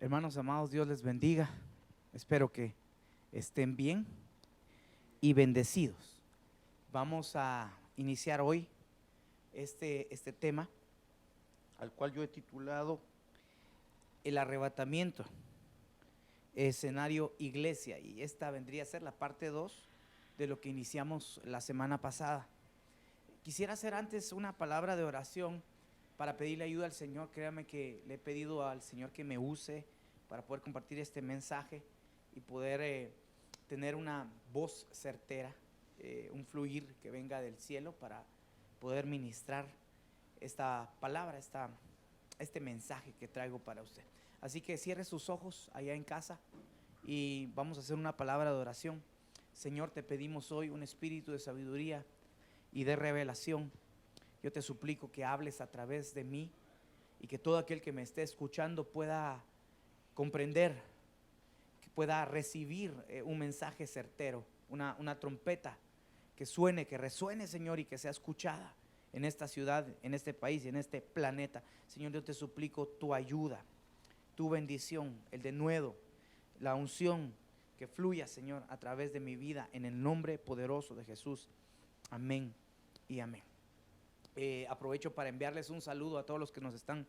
Hermanos amados, Dios les bendiga. Espero que estén bien y bendecidos. Vamos a iniciar hoy este tema, al cual yo he titulado El arrebatamiento, escenario iglesia, y esta vendría a ser la parte 2 de lo que iniciamos la semana pasada. Quisiera hacer antes una palabra de oración para pedirle ayuda al Señor. Créame que le he pedido al Señor que me use para poder compartir este mensaje y poder tener una voz certera, un fluir que venga del cielo para poder ministrar esta palabra, este mensaje que traigo para usted. Así que cierre sus ojos allá en casa y vamos a hacer una palabra de oración. Señor, te pedimos hoy un espíritu de sabiduría y de revelación. Yo te suplico que hables a través de mí y que todo aquel que me esté escuchando pueda comprender, que pueda recibir un mensaje certero, una trompeta que suene, que resuene, Señor, y que sea escuchada en esta ciudad, en este país y en este planeta. Señor, yo te suplico tu ayuda, tu bendición, el denuedo, la unción que fluya, Señor, a través de mi vida, en el nombre poderoso de Jesús. Amén y amén. Aprovecho para enviarles un saludo a todos los que nos están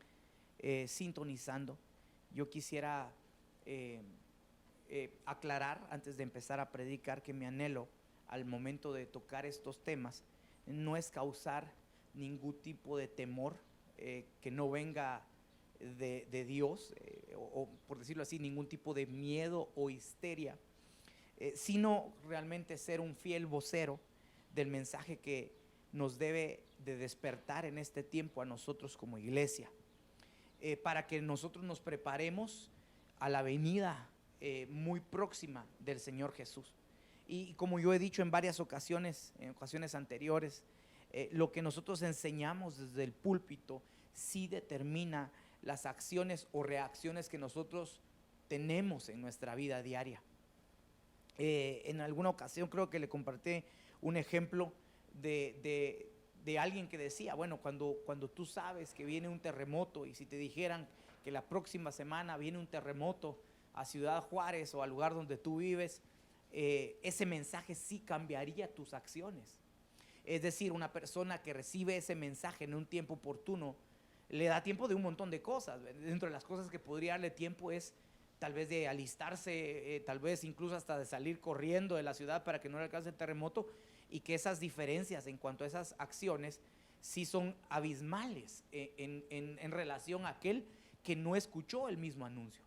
sintonizando. Yo quisiera aclarar antes de empezar a predicar que mi anhelo al momento de tocar estos temas no es causar ningún tipo de temor que no venga de Dios, o por decirlo así, ningún tipo de miedo o histeria, sino realmente ser un fiel vocero del mensaje que nos debe de despertar en este tiempo a nosotros como iglesia, para que nosotros nos preparemos a la venida muy próxima del Señor Jesús. Y como yo he dicho en varias ocasiones, en ocasiones anteriores, lo que nosotros enseñamos desde el púlpito sí determina las acciones o reacciones que nosotros tenemos en nuestra vida diaria. En alguna ocasión creo que le compartí un ejemplo de alguien que decía, bueno, cuando tú sabes que viene un terremoto, y si te dijeran que la próxima semana viene un terremoto a Ciudad Juárez o al lugar donde tú vives, ese mensaje sí cambiaría tus acciones. Es decir, una persona que recibe ese mensaje en un tiempo oportuno, le da tiempo de un montón de cosas. Dentro de las cosas que podría darle tiempo es tal vez de alistarse, tal vez incluso hasta de salir corriendo de la ciudad para que no le alcance el terremoto, y que esas diferencias en cuanto a esas acciones sí son abismales en relación a aquel que no escuchó el mismo anuncio.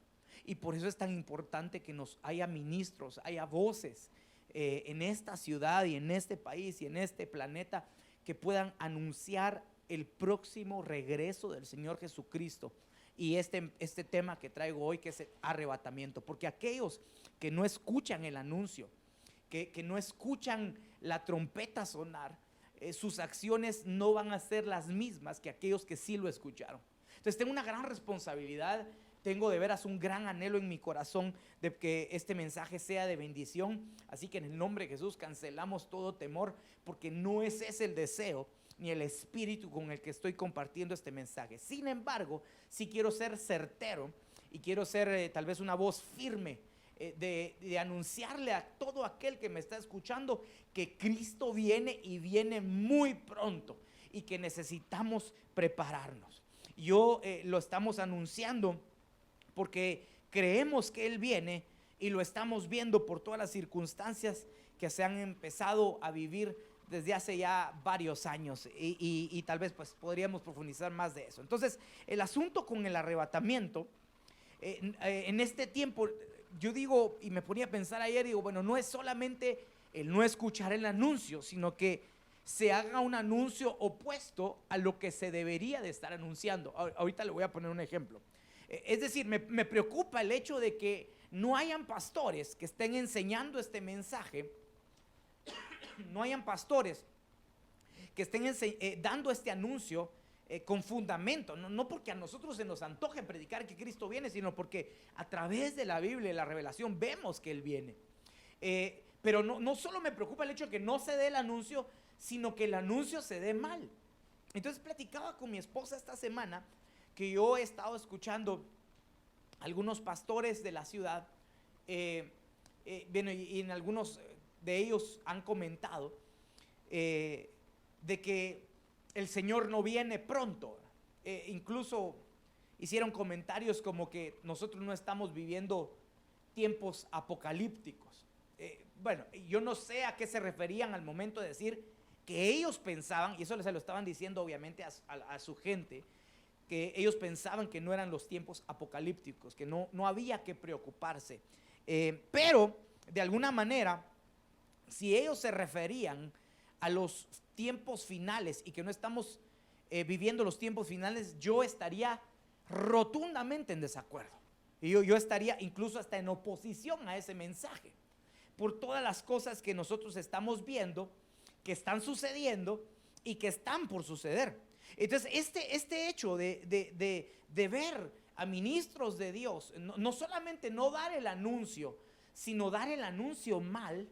Y por eso es tan importante que haya ministros, haya voces en esta ciudad y en este país y en este planeta que puedan anunciar el próximo regreso del Señor Jesucristo. Y este tema que traigo hoy, que es el arrebatamiento, porque aquellos que no escuchan el anuncio, que no escuchan la trompeta sonar, sus acciones no van a ser las mismas que aquellos que sí lo escucharon. Entonces tengo una gran responsabilidad, tengo de veras un gran anhelo en mi corazón de que este mensaje sea de bendición. Así que en el nombre de Jesús cancelamos todo temor, porque no es ese el deseo ni el espíritu con el que estoy compartiendo este mensaje. Sin embargo, sí quiero ser certero y quiero ser tal vez una voz firme de anunciarle a todo aquel que me está escuchando que Cristo viene, y viene muy pronto, y que necesitamos prepararnos. Yo lo estamos anunciando porque creemos que Él viene, y lo estamos viendo por todas las circunstancias que se han empezado a vivir desde hace ya varios años, y tal vez pues podríamos profundizar más de eso. Entonces, el asunto con el arrebatamiento, en este tiempo, yo digo, y me ponía a pensar ayer, digo, bueno, no es solamente el no escuchar el anuncio, sino que se haga un anuncio opuesto a lo que se debería de estar anunciando. Ahorita le voy a poner un ejemplo. Es decir, me preocupa el hecho de que no hayan pastores que estén enseñando este mensaje, no hayan pastores que estén dando este anuncio con fundamento, no porque a nosotros se nos antoje predicar que Cristo viene, sino porque a través de la Biblia y la revelación vemos que Él viene. Pero no solo me preocupa el hecho de que no se dé el anuncio, sino que el anuncio se dé mal. Entonces platicaba con mi esposa esta semana que yo he estado escuchando algunos pastores de la ciudad, bueno, y en algunos de ellos han comentado de que el Señor no viene pronto. Incluso hicieron comentarios como que nosotros no estamos viviendo tiempos apocalípticos. Bueno, yo no sé a qué se referían al momento de decir que ellos pensaban, y eso se lo estaban diciendo obviamente a su gente, que ellos pensaban que no eran los tiempos apocalípticos, que no había que preocuparse. Pero de alguna manera, si ellos se referían a los tiempos finales y que no estamos viviendo los tiempos finales, yo estaría rotundamente en desacuerdo. Y yo estaría incluso hasta en oposición a ese mensaje, por todas las cosas que nosotros estamos viendo, que están sucediendo y que están por suceder. Entonces este hecho de ver a ministros de Dios, no solamente no dar el anuncio, sino dar el anuncio mal,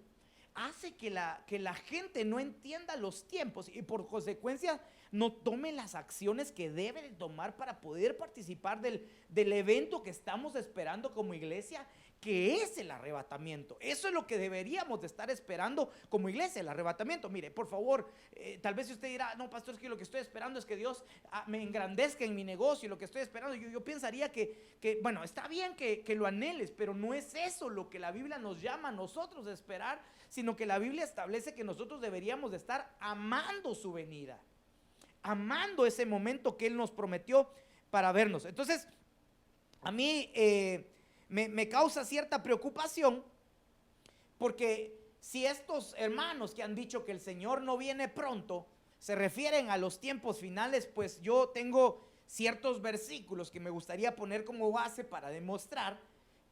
hace que la gente no entienda los tiempos y por consecuencia no tome las acciones que debe de tomar para poder participar del evento que estamos esperando como iglesia, que es el arrebatamiento. Eso es lo que deberíamos de estar esperando como iglesia, el arrebatamiento. Mire, por favor, tal vez usted dirá, no, pastor, es que lo que estoy esperando es que Dios me engrandezca en mi negocio, y lo que estoy esperando, yo pensaría que bueno, está bien que lo anheles, pero no es eso lo que la Biblia nos llama a nosotros de esperar, sino que la Biblia establece que nosotros deberíamos de estar amando su venida, amando ese momento que Él nos prometió para vernos. Entonces, a mí me causa cierta preocupación, porque si estos hermanos que han dicho que el Señor no viene pronto se refieren a los tiempos finales, pues yo tengo ciertos versículos que me gustaría poner como base para demostrar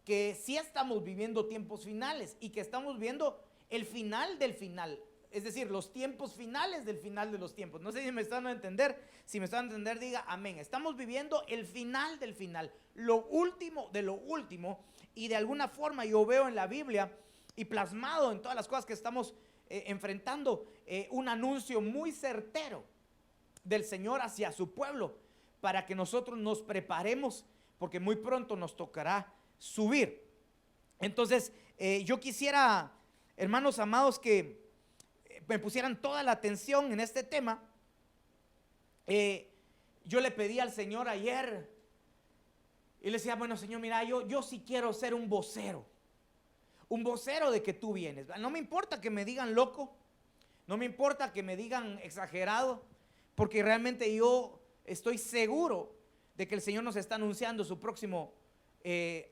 que sí estamos viviendo tiempos finales y que estamos viendo el final del final, es decir, los tiempos finales del final de los tiempos. No sé si me están a entender. Si me están a entender, diga amén. Estamos viviendo el final del final, lo último de lo último, y de alguna forma yo veo en la Biblia y plasmado en todas las cosas que estamos enfrentando, un anuncio muy certero del Señor hacia su pueblo, para que nosotros nos preparemos, porque muy pronto nos tocará subir. Entonces, yo quisiera, hermanos amados, que me pusieran toda la atención en este tema. Yo le pedí al Señor ayer y le decía, bueno, Señor, mira, yo sí quiero ser un vocero de que tú vienes. No me importa que me digan loco, no me importa que me digan exagerado, porque realmente yo estoy seguro de que el Señor nos está anunciando su próximo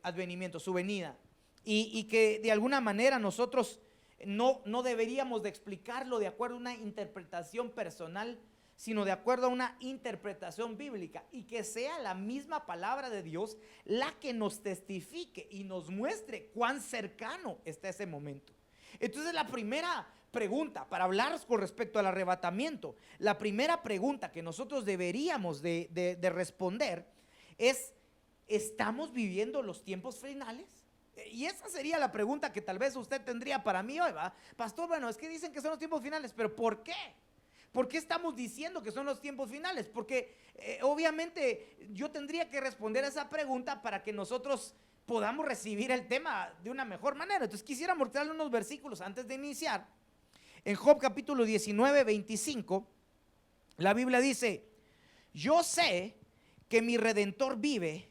advenimiento, su venida, y que de alguna manera nosotros no deberíamos de explicarlo de acuerdo a una interpretación personal, sino de acuerdo a una interpretación bíblica, y que sea la misma palabra de Dios la que nos testifique y nos muestre cuán cercano está ese momento. Entonces, la primera pregunta para hablar con respecto al arrebatamiento, la primera pregunta que nosotros deberíamos de responder es: ¿estamos viviendo los tiempos finales? Y esa sería la pregunta que tal vez usted tendría para mí hoy, ¿va? Pastor, bueno, es que dicen que son los tiempos finales, pero ¿por qué? ¿Por qué estamos diciendo que son los tiempos finales? Porque obviamente yo tendría que responder a esa pregunta para que nosotros podamos recibir el tema de una mejor manera. Entonces quisiera mostrarle unos versículos antes de iniciar. En Job capítulo 19, 25, la Biblia dice: yo sé que mi Redentor vive,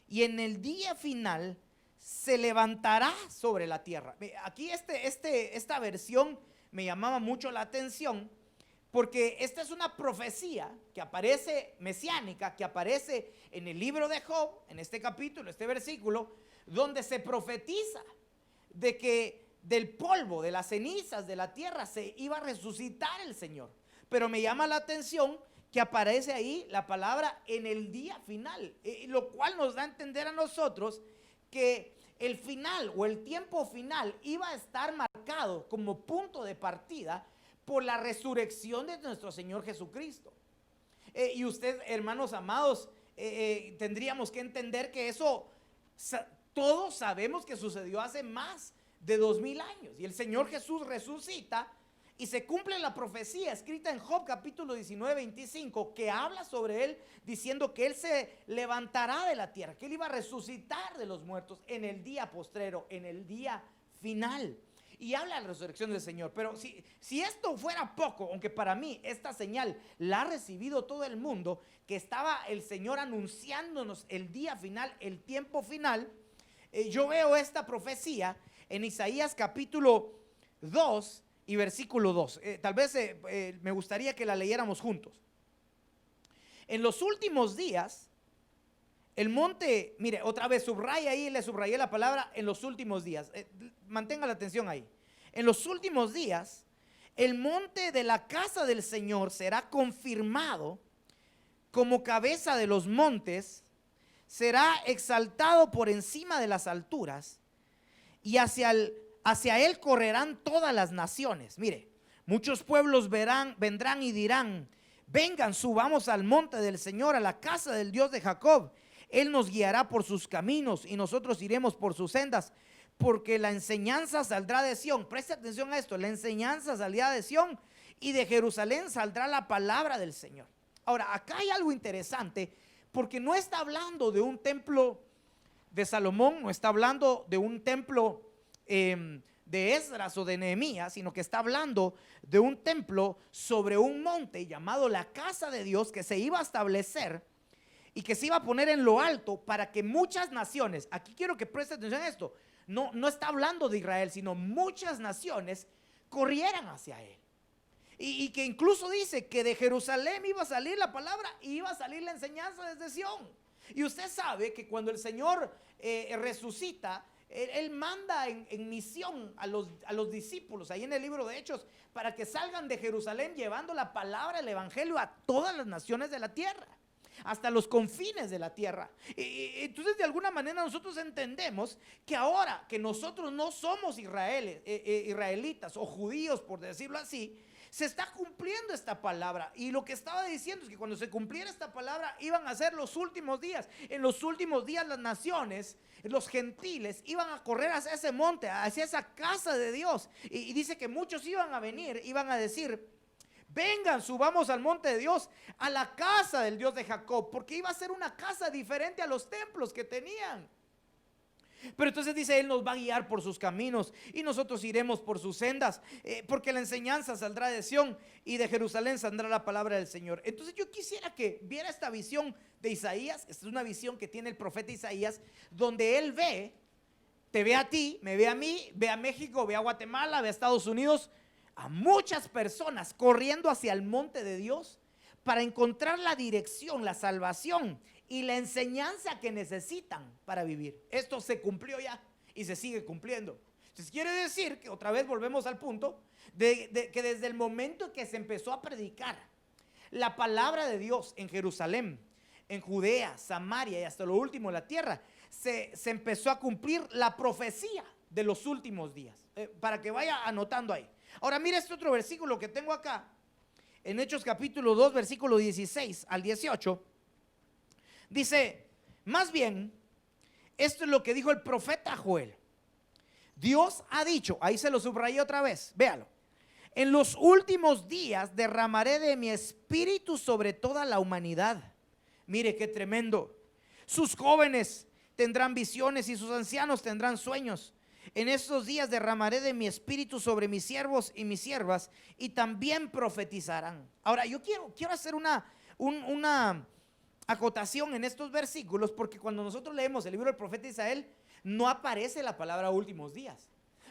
y en el día final se levantará sobre la tierra. Aquí esta versión me llamaba mucho la atención, porque esta es una profecía que aparece mesiánica, que aparece en el libro de Job, en este capítulo, este versículo, donde se profetiza de que del polvo, de las cenizas de la tierra, se iba a resucitar el Señor. Pero me llama la atención que aparece ahí la palabra en el día final, lo cual nos da a entender a nosotros que el final o el tiempo final iba a estar marcado como punto de partida por la resurrección de nuestro Señor Jesucristo. Y usted, hermanos amados, tendríamos que entender que eso todos sabemos que sucedió hace más de 2000 años. Y el Señor Jesús resucita y se cumple la profecía escrita en Job capítulo 19, 25, que habla sobre él diciendo que él se levantará de la tierra, que él iba a resucitar de los muertos en el día postrero, en el día final. Y habla de la resurrección del Señor. Pero si esto fuera poco, aunque para mí esta señal la ha recibido todo el mundo, que estaba el Señor anunciándonos el día final, el tiempo final, yo veo esta profecía en Isaías capítulo 2 y versículo 2. Tal vez me gustaría que la leyéramos juntos. En los últimos días, el monte, mire, otra vez subraya ahí, le subrayé la palabra en los últimos días. Mantenga la atención ahí. En los últimos días, el monte de la casa del Señor será confirmado como cabeza de los montes, será exaltado por encima de las alturas, y hacia él correrán todas las naciones. Mire, muchos pueblos vendrán y dirán: vengan, subamos al monte del Señor, a la casa del Dios de Jacob. Él nos guiará por sus caminos y nosotros iremos por sus sendas, porque la enseñanza saldrá de Sión. Preste atención a esto: la enseñanza saldrá de Sión y de Jerusalén saldrá la palabra del Señor. Ahora, acá hay algo interesante, porque no está hablando de un templo de Salomón, no está hablando de un templo de Esdras o de Nehemías, sino que está hablando de un templo sobre un monte llamado la casa de Dios, que se iba a establecer y que se iba a poner en lo alto para que muchas naciones, aquí quiero que preste atención a esto, no está hablando de Israel, sino muchas naciones corrieran hacia él. Y que incluso dice que de Jerusalén iba a salir la palabra y iba a salir la enseñanza desde Sión. Y usted sabe que cuando el Señor resucita, Él manda en misión a los discípulos, ahí en el libro de Hechos, para que salgan de Jerusalén llevando la palabra, el evangelio a todas las naciones de la tierra, hasta los confines de la tierra. Entonces, de alguna manera nosotros entendemos que ahora que nosotros no somos israelitas o judíos, por decirlo así, se está cumpliendo esta palabra. Y lo que estaba diciendo es que cuando se cumpliera esta palabra iban a ser los últimos días. En los últimos días las naciones, los gentiles, iban a correr hacia ese monte, hacia esa casa de Dios. Y dice que muchos iban a venir, iban a decir: vengan, subamos al monte de Dios, a la casa del Dios de Jacob, porque iba a ser una casa diferente a los templos que tenían. Pero entonces dice: Él nos va a guiar por sus caminos y nosotros iremos por sus sendas, porque la enseñanza saldrá de Sión y de Jerusalén saldrá la palabra del Señor. Entonces yo quisiera que viera esta visión de Isaías. Esta es una visión que tiene el profeta Isaías, donde él ve, te ve a ti, me ve a mí, ve a México, ve a Guatemala, ve a Estados Unidos, a muchas personas corriendo hacia el monte de Dios para encontrar la dirección, la salvación y la enseñanza que necesitan para vivir. Esto se cumplió ya y se sigue cumpliendo. Entonces quiere decir que otra vez volvemos al punto de que desde el momento que se empezó a predicar la palabra de Dios en Jerusalén, en Judea, Samaria y hasta lo último la tierra, se empezó a cumplir la profecía de los últimos días, para que vaya anotando ahí. Ahora mire este otro versículo que tengo acá en Hechos capítulo 2 versículo 16 al 18. Dice: más bien, esto es lo que dijo el profeta Joel. Dios ha dicho, ahí se lo subrayé otra vez, véalo: en los últimos días derramaré de mi espíritu sobre toda la humanidad. Mire qué tremendo. Sus jóvenes tendrán visiones y sus ancianos tendrán sueños. En estos días derramaré de mi espíritu sobre mis siervos y mis siervas, y también profetizarán. Ahora yo quiero hacer una acotación en estos versículos, porque cuando nosotros leemos el libro del profeta Isaías, no aparece la palabra últimos días.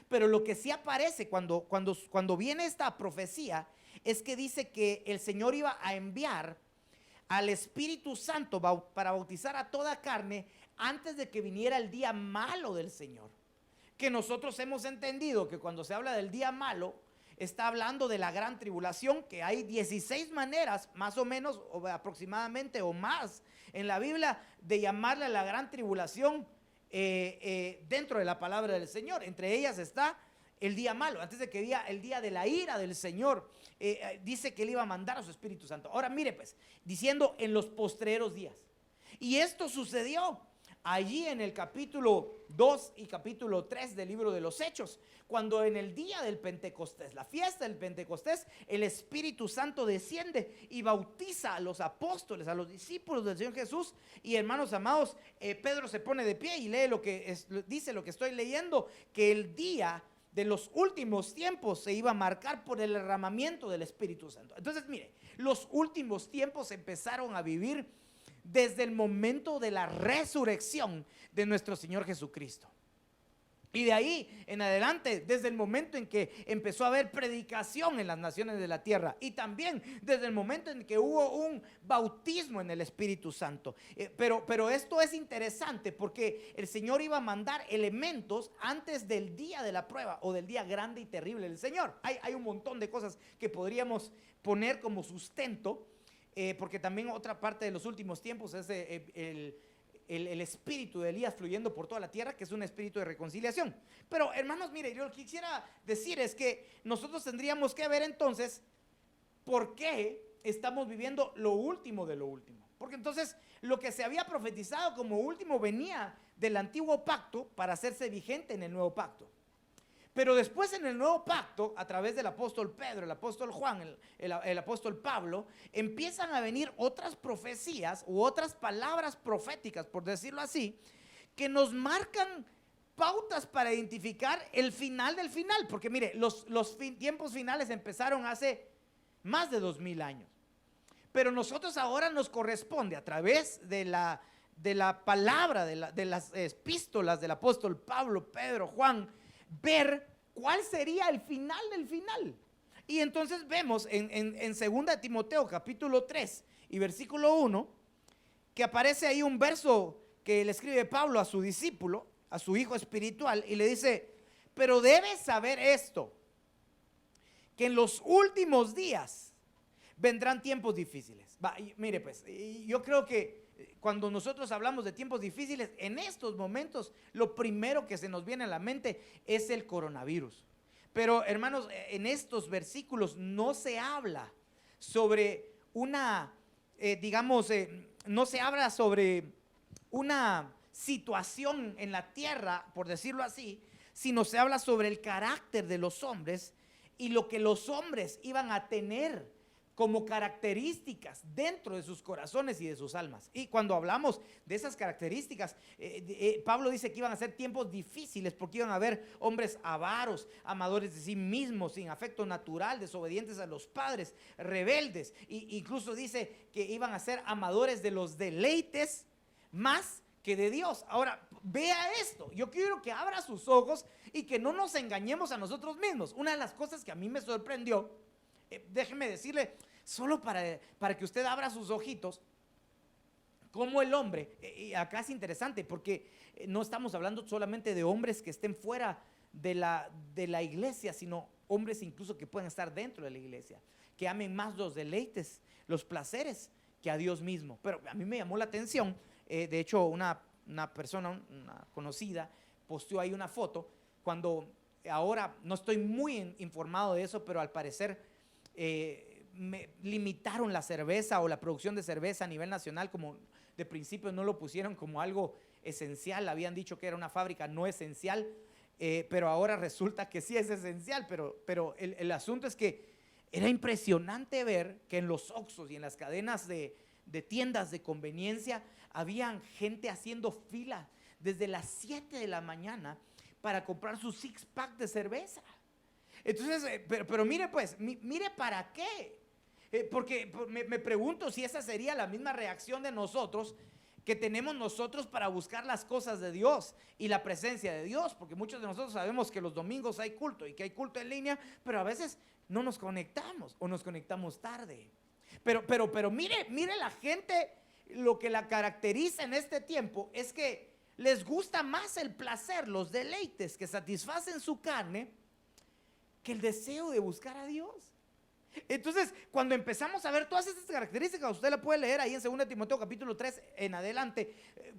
Pero lo que sí aparece cuando viene esta profecía es que dice que el Señor iba a enviar al Espíritu Santo para bautizar a toda carne antes de que viniera el día malo del Señor. Que nosotros hemos entendido que cuando se habla del día malo, está hablando de la gran tribulación, que hay 16 maneras más o menos, o aproximadamente o más en la Biblia, de llamarle a la gran tribulación dentro de la palabra del Señor. Entre ellas está el día malo, antes de que diga el día de la ira del Señor. Dice que Él iba a mandar a su Espíritu Santo. Ahora mire pues, diciendo en los postreros días. Y esto sucedió allí en el capítulo 2 y capítulo 3 del libro de los Hechos, cuando en el día del Pentecostés, la fiesta del Pentecostés, el Espíritu Santo desciende y bautiza a los apóstoles, a los discípulos del Señor Jesús. Y hermanos amados, Pedro se pone de pie y lee dice lo que estoy leyendo, que el día de los últimos tiempos se iba a marcar por el derramamiento del Espíritu Santo. Entonces, mire, los últimos tiempos empezaron a vivir desde el momento de la resurrección de nuestro Señor Jesucristo. Y de ahí en adelante, desde el momento en que empezó a haber predicación en las naciones de la tierra, y también desde el momento en que hubo un bautismo en el Espíritu Santo. Pero esto es interesante porque el Señor iba a mandar elementos antes del día de la prueba o del día grande y terrible del Señor. Hay un montón de cosas que podríamos poner como sustento, porque también otra parte de los últimos tiempos es el espíritu de Elías fluyendo por toda la tierra, que es un espíritu de reconciliación. Pero hermanos, mire, yo lo que quisiera decir es que nosotros tendríamos que ver entonces por qué estamos viviendo lo último de lo último. Porque entonces lo que se había profetizado como último venía del antiguo pacto para hacerse vigente en el nuevo pacto. Pero después en el nuevo pacto, a través del apóstol Pedro, el apóstol Juan, el apóstol Pablo, empiezan a venir otras profecías u otras palabras proféticas, por decirlo así, que nos marcan pautas para identificar el final del final. Porque mire, los tiempos finales empezaron hace más de 2000 años. Pero nosotros ahora nos corresponde a través de la palabra, de las epístolas del apóstol Pablo, Pedro, Juan, ver cuál sería el final del final. Y entonces vemos en 2 Timoteo capítulo 3 y versículo 1 que aparece ahí un verso que le escribe Pablo a su discípulo, a su hijo espiritual, y le dice: pero debes saber esto, que en los últimos días vendrán tiempos difíciles. Mire pues, yo creo que cuando nosotros hablamos de tiempos difíciles, en estos momentos lo primero que se nos viene a la mente es el coronavirus. Pero hermanos, en estos versículos no se habla sobre no se habla sobre una situación en la tierra, por decirlo así, sino se habla sobre el carácter de los hombres y lo que los hombres iban a tener como características dentro de sus corazones y de sus almas. Y cuando hablamos de esas características, Pablo dice que iban a ser tiempos difíciles porque iban a haber hombres avaros, amadores de sí mismos, sin afecto natural, desobedientes a los padres, rebeldes, e incluso dice que iban a ser amadores de los deleites más que de Dios. Ahora, vea esto, yo quiero que abra sus ojos y que no nos engañemos a nosotros mismos. Una de las cosas que a mí me sorprendió, déjeme decirle, solo para que usted abra sus ojitos, como el hombre, y acá es interesante porque no estamos hablando solamente de hombres que estén fuera de la iglesia, sino hombres incluso que pueden estar dentro de la iglesia, que amen más los deleites, los placeres, que a Dios mismo. Pero a mí me llamó la atención, de hecho una persona, una conocida, posteó ahí una foto, cuando ahora no estoy muy informado de eso, pero al parecer limitaron la cerveza o la producción de cerveza a nivel nacional, como de principio no lo pusieron como algo esencial, habían dicho que era una fábrica no esencial, pero ahora resulta que sí es esencial. Pero el asunto es que era impresionante ver que en los Oxxos y en las cadenas de tiendas de conveniencia habían gente haciendo fila desde las 7 de la mañana para comprar su six pack de cerveza. Entonces, pero mire pues, mire para qué. Porque me pregunto si esa sería la misma reacción de nosotros que tenemos nosotros para buscar las cosas de Dios y la presencia de Dios, porque muchos de nosotros sabemos que los domingos hay culto y que hay culto en línea, pero a veces no nos conectamos o nos conectamos tarde. Pero mire la gente, lo que la caracteriza en este tiempo es que les gusta más el placer, los deleites que satisfacen su carne, que el deseo de buscar a Dios. Entonces, cuando empezamos a ver todas estas características, usted la puede leer ahí en 2 Timoteo capítulo 3 en adelante.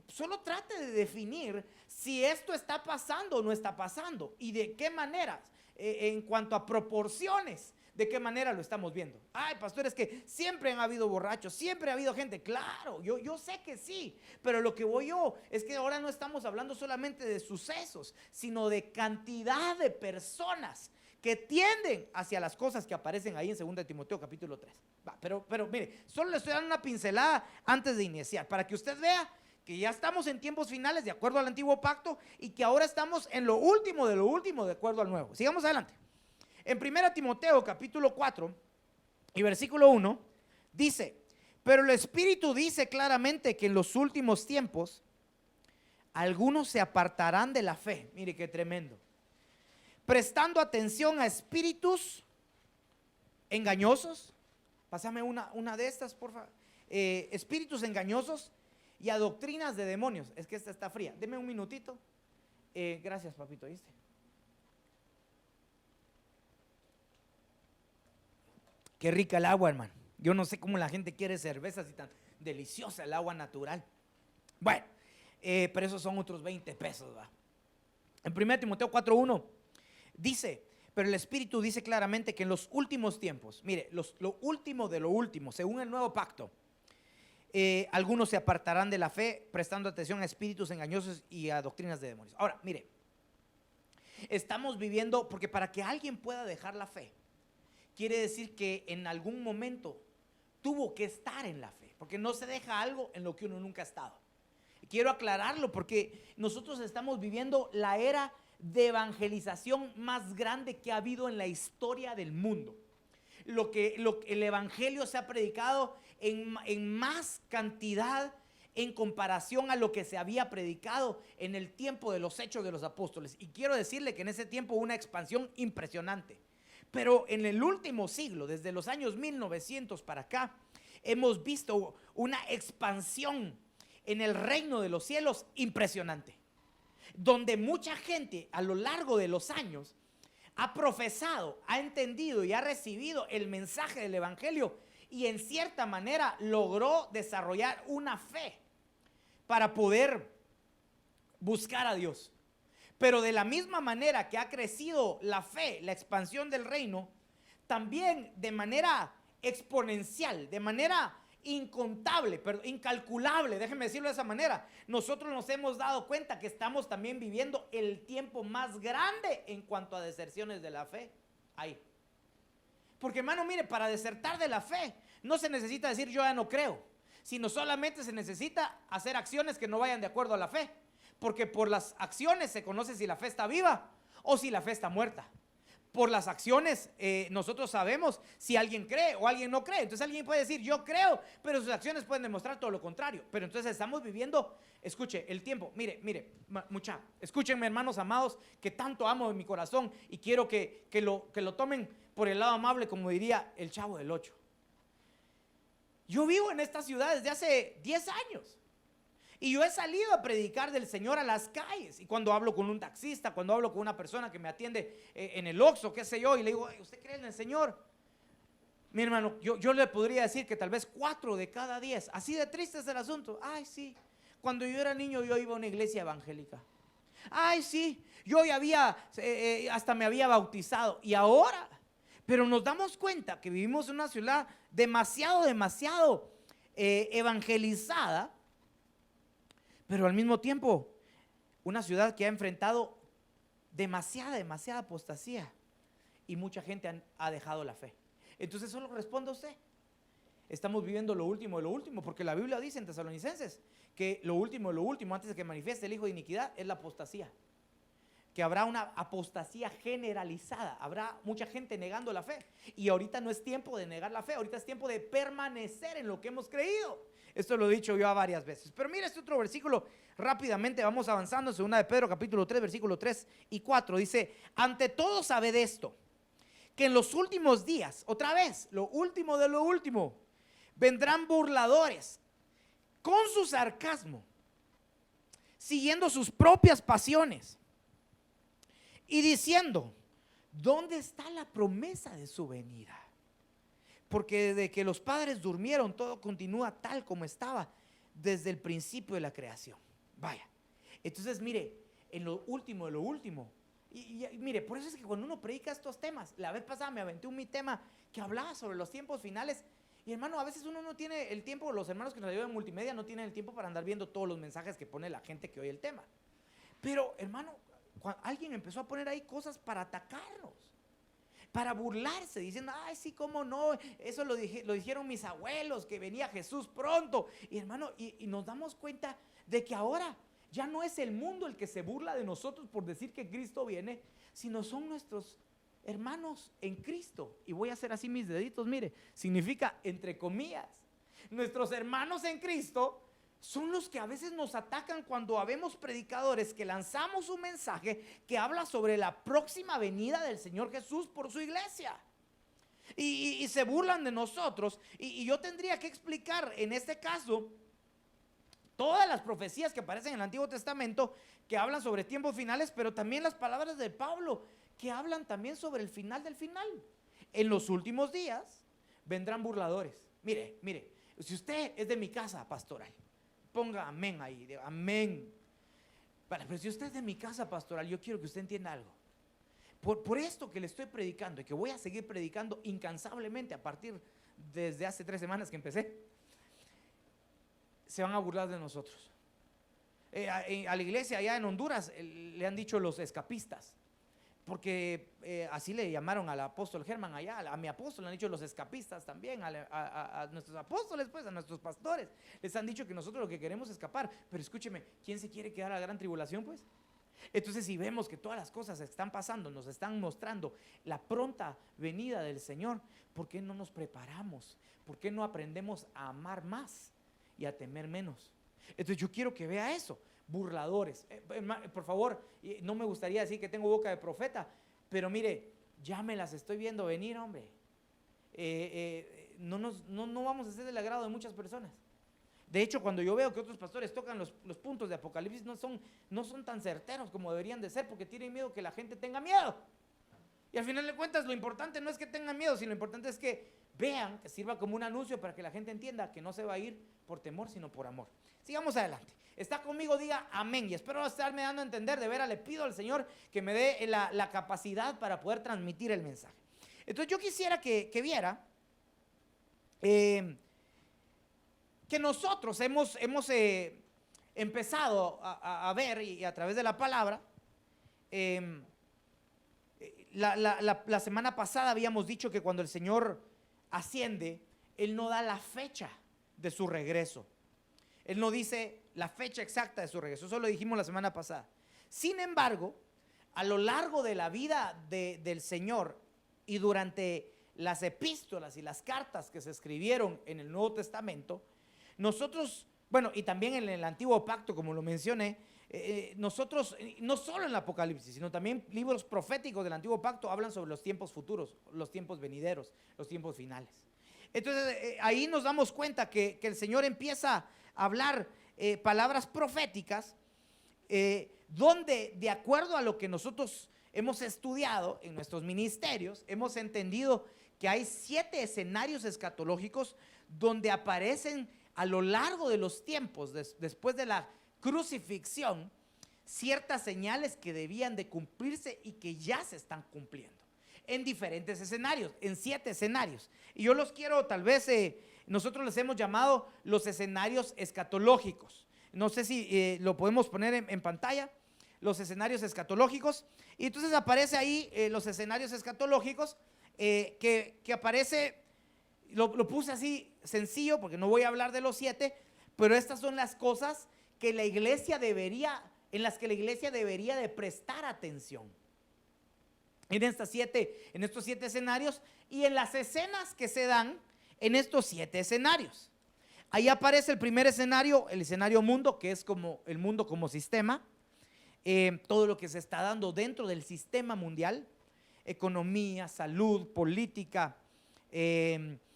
Solo trate de definir si esto está pasando o no está pasando y de qué maneras, en cuanto a proporciones ¿De qué manera lo estamos viendo? Ay, pastor, es que siempre han habido borrachos, siempre ha habido gente. Claro, yo sé que sí, pero lo que voy yo es que ahora no estamos hablando solamente de sucesos, sino de cantidad de personas que tienden hacia las cosas que aparecen ahí en 2 Timoteo capítulo 3. Pero mire, solo le estoy dando una pincelada antes de iniciar, para que usted vea que ya estamos en tiempos finales de acuerdo al antiguo pacto y que ahora estamos en lo último de acuerdo al nuevo. Sigamos adelante. En 1 Timoteo capítulo 4 y versículo 1 dice: pero el Espíritu dice claramente que en los últimos tiempos algunos se apartarán de la fe. Mire qué tremendo. Prestando atención a espíritus engañosos. Pásame una de estas, por favor. Espíritus engañosos y a doctrinas de demonios. Es que esta está fría. Deme un minutito. Gracias, papito, ¿viste? Qué rica el agua, hermano. Yo no sé cómo la gente quiere cervezas y tan deliciosa el agua natural. Bueno, pero esos son otros 20 pesos, ¿va? En 1 Timoteo 4:1 dice: pero el Espíritu dice claramente que en los últimos tiempos, mire, lo último de lo último, según el nuevo pacto, algunos se apartarán de la fe, prestando atención a espíritus engañosos y a doctrinas de demonios. Ahora, mire, estamos viviendo, porque para que alguien pueda dejar la fe, quiere decir que en algún momento tuvo que estar en la fe, porque no se deja algo en lo que uno nunca ha estado. Quiero aclararlo porque nosotros estamos viviendo la era de evangelización más grande que ha habido en la historia del mundo. El evangelio se ha predicado en más cantidad en comparación a lo que se había predicado en el tiempo de los hechos de los apóstoles. Y quiero decirle que en ese tiempo hubo una expansión impresionante. Pero en el último siglo, desde los años 1900 para acá, hemos visto una expansión en el reino de los cielos impresionante, donde mucha gente a lo largo de los años ha profesado, ha entendido y ha recibido el mensaje del evangelio y en cierta manera logró desarrollar una fe para poder buscar a Dios. Pero de la misma manera que ha crecido la fe, la expansión del reino, también de manera exponencial, de manera incontable, pero incalculable, déjenme decirlo de esa manera, nosotros nos hemos dado cuenta que estamos también viviendo el tiempo más grande en cuanto a deserciones de la fe. Ahí. Porque, hermano, mire, para desertar de la fe no se necesita decir yo ya no creo, sino solamente se necesita hacer acciones que no vayan de acuerdo a la fe. Porque por las acciones se conoce si la fe está viva o si la fe está muerta. Por las acciones nosotros sabemos si alguien cree o alguien no cree. Entonces alguien puede decir yo creo, pero sus acciones pueden demostrar todo lo contrario. Pero entonces estamos viviendo, escuche, el tiempo. Mire, escúchenme, hermanos amados, que tanto amo en mi corazón y quiero que lo tomen por el lado amable, como diría el Chavo del Ocho. Yo vivo en esta ciudad desde hace 10 años. Y yo he salido a predicar del Señor a las calles. Y cuando hablo con un taxista, cuando hablo con una persona que me atiende en el Oxxo, qué sé yo, y le digo, ¿usted cree en el Señor? Mi hermano, yo le podría decir que tal vez 4 de cada 10, así de triste es el asunto. Ay, sí, cuando yo era niño yo iba a una iglesia evangélica. Ay, sí, yo ya hasta me había bautizado. Y ahora, pero nos damos cuenta que vivimos en una ciudad demasiado evangelizada, pero al mismo tiempo una ciudad que ha enfrentado demasiada apostasía y mucha gente ha dejado la fe. Entonces solo responde a usted. Estamos viviendo lo último de lo último, porque la Biblia dice en Tesalonicenses que lo último de lo último, antes de que manifieste el hijo de iniquidad, es la apostasía. Que habrá una apostasía generalizada, habrá mucha gente negando la fe. Y ahorita no es tiempo de negar la fe, ahorita es tiempo de permanecer en lo que hemos creído. Esto lo he dicho yo varias veces. Pero mira este otro versículo, rápidamente vamos avanzando. En 2 de Pedro capítulo 3, versículos 3 y 4, dice: ante todo sabed esto, que en los últimos días, otra vez, lo último de lo último, vendrán burladores con su sarcasmo, siguiendo sus propias pasiones y diciendo: ¿dónde está la promesa de su venida? Porque desde que los padres durmieron, todo continúa tal como estaba desde el principio de la creación. Vaya, entonces mire, en lo último de lo último, Y mire, por eso es que cuando uno predica estos temas, la vez pasada me aventé mi tema que hablaba sobre los tiempos finales. Y hermano, a veces uno no tiene el tiempo, los hermanos que nos ayudan en multimedia no tienen el tiempo para andar viendo todos los mensajes que pone la gente que oye el tema. Pero hermano, alguien empezó a poner ahí cosas para atacarnos, para burlarse, diciendo, ay, sí, cómo no, eso lo dijeron mis abuelos, que venía Jesús pronto. Y hermano, y nos damos cuenta de que ahora ya no es el mundo el que se burla de nosotros por decir que Cristo viene, sino son nuestros hermanos en Cristo. Y voy a hacer así mis deditos, mire, significa entre comillas. Nuestros hermanos en Cristo son los que a veces nos atacan cuando habemos predicadores que lanzamos un mensaje que habla sobre la próxima venida del Señor Jesús por su iglesia. Y se burlan de nosotros. Y yo tendría que explicar en este caso todas las profecías que aparecen en el Antiguo Testamento que hablan sobre tiempos finales, pero también las palabras de Pablo que hablan también sobre el final del final. En los últimos días vendrán burladores. Mire, si usted es de mi casa pastoral, ponga amén ahí, amén. Pero si usted es de mi casa pastoral, yo quiero que usted entienda algo. Por esto que le estoy predicando y que voy a seguir predicando incansablemente a partir desde hace 3 semanas que empecé, se van a burlar de nosotros. A la iglesia allá en Honduras le han dicho los escapistas, porque así le llamaron al apóstol Germán allá, a mi apóstol le han dicho los escapistas también, a nuestros apóstoles, pues, a nuestros pastores, les han dicho que nosotros lo que queremos es escapar. Pero escúcheme, ¿quién se quiere quedar a la gran tribulación, pues? Entonces, si vemos que todas las cosas que están pasando nos están mostrando la pronta venida del Señor, ¿por qué no nos preparamos? ¿Por qué no aprendemos a amar más y a temer menos? Entonces yo quiero que vea eso. Burladores, por favor, no me gustaría decir que tengo boca de profeta, pero mire, ya me las estoy viendo venir, hombre. No vamos a ser del agrado de muchas personas. De hecho, cuando yo veo que otros pastores tocan los puntos de Apocalipsis, no son tan certeros como deberían de ser, porque tienen miedo que la gente tenga miedo. Y al final de cuentas, lo importante no es que tengan miedo, sino lo importante es que vean, que sirva como un anuncio para que la gente entienda que no se va a ir por temor, sino por amor. Sigamos adelante. Está conmigo, diga amén. Y espero estarme dando a entender. De veras le pido al Señor que me dé la capacidad para poder transmitir el mensaje. Entonces yo quisiera que viera que nosotros hemos empezado a ver, y a través de la palabra, la semana pasada habíamos dicho que cuando el Señor asciende, Él no da la fecha de su regreso. Él no dice la fecha exacta de su regreso. Eso lo dijimos la semana pasada. Sin embargo, a lo largo de la vida del Señor y durante las epístolas y las cartas que se escribieron en el Nuevo Testamento, nosotros, bueno, y también en el Antiguo Pacto, como lo mencioné, nosotros, no solo en el Apocalipsis, sino también libros proféticos del Antiguo Pacto hablan sobre los tiempos futuros, los tiempos venideros, los tiempos finales. Entonces ahí nos damos cuenta que el Señor empieza a hablar palabras proféticas, donde de acuerdo a lo que nosotros hemos estudiado en nuestros ministerios, hemos entendido que hay 7 escenarios escatológicos donde aparecen a lo largo de los tiempos, después de la crucifixión, ciertas señales que debían de cumplirse y que ya se están cumpliendo en diferentes escenarios, en 7 escenarios. Y yo los quiero, tal vez, nosotros les hemos llamado los escenarios escatológicos. No sé si lo podemos poner en pantalla, los escenarios escatológicos. Y entonces aparece ahí los escenarios escatológicos, que aparece, lo puse así sencillo porque no voy a hablar de los 7, pero estas son las cosas que la iglesia en las que la iglesia debería de prestar atención. En estos 7 escenarios y en las escenas que se dan en estos 7 escenarios. Ahí aparece el primer escenario, el escenario mundo, que es como el mundo como sistema, todo lo que se está dando dentro del sistema mundial, economía, salud, política,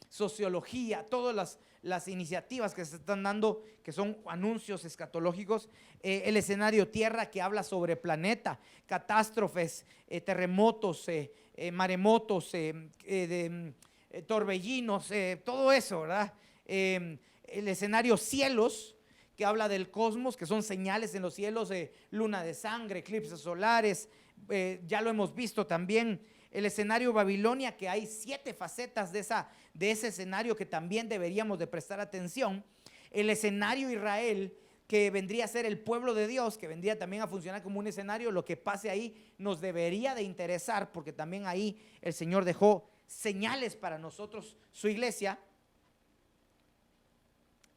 sociología, todas las iniciativas que se están dando, que son anuncios escatológicos. El escenario tierra, que habla sobre planeta, catástrofes, terremotos, maremotos, torbellinos, todo eso, ¿verdad? El escenario cielos, que habla del cosmos, que son señales en los cielos, luna de sangre, eclipses solares, ya lo hemos visto también. El escenario Babilonia, que hay 7 facetas de ese escenario que también deberíamos de prestar atención. El escenario Israel, que vendría a ser el pueblo de Dios, que vendría también a funcionar como un escenario. Lo que pase ahí nos debería de interesar, porque también ahí el Señor dejó señales para nosotros, su iglesia.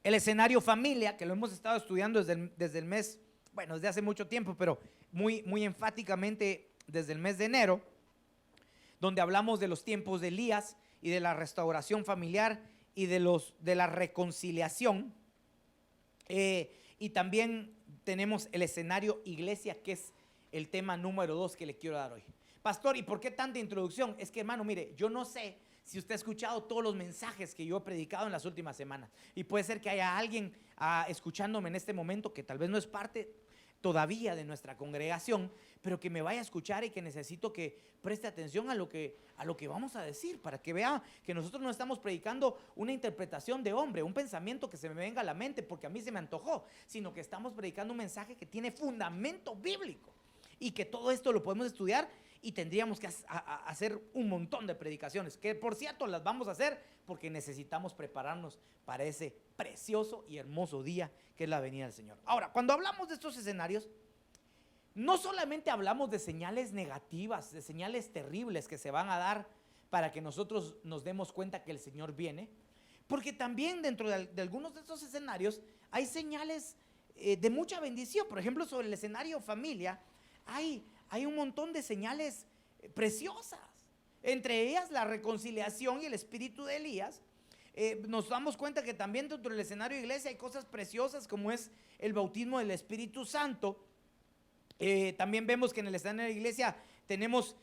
El escenario familia, que lo hemos estado estudiando desde el mes, bueno, desde hace mucho tiempo, pero muy enfáticamente desde el mes de enero, donde hablamos de los tiempos de Elías y de la restauración familiar y de la reconciliación. Y también tenemos el escenario iglesia, que es el tema número 2 que le quiero dar hoy. Pastor, ¿y por qué tanta introducción? Es que, hermano, mire, yo no sé si usted ha escuchado todos los mensajes que yo he predicado en las últimas semanas, y puede ser que haya alguien escuchándome en este momento que tal vez no es parte todavía de nuestra congregación, pero que me vaya a escuchar y que necesito que preste atención a lo que vamos a decir, para que vea que nosotros no estamos predicando una interpretación de hombre, un pensamiento que se me venga a la mente porque a mí se me antojó, sino que estamos predicando un mensaje que tiene fundamento bíblico, y que todo esto lo podemos estudiar, y tendríamos que hacer un montón de predicaciones, que por cierto las vamos a hacer porque necesitamos prepararnos para ese precioso y hermoso día que es la venida del Señor. Ahora, cuando hablamos de estos escenarios, no solamente hablamos de señales negativas, de señales terribles que se van a dar para que nosotros nos demos cuenta que el Señor viene, porque también dentro de algunos de estos escenarios hay señales de mucha bendición. Por ejemplo, sobre el escenario familia hay un montón de señales preciosas, entre ellas la reconciliación y el espíritu de Elías. Nos damos cuenta que también dentro del escenario de iglesia hay cosas preciosas, como es el bautismo del Espíritu Santo. También vemos que en el escenario de la iglesia tenemos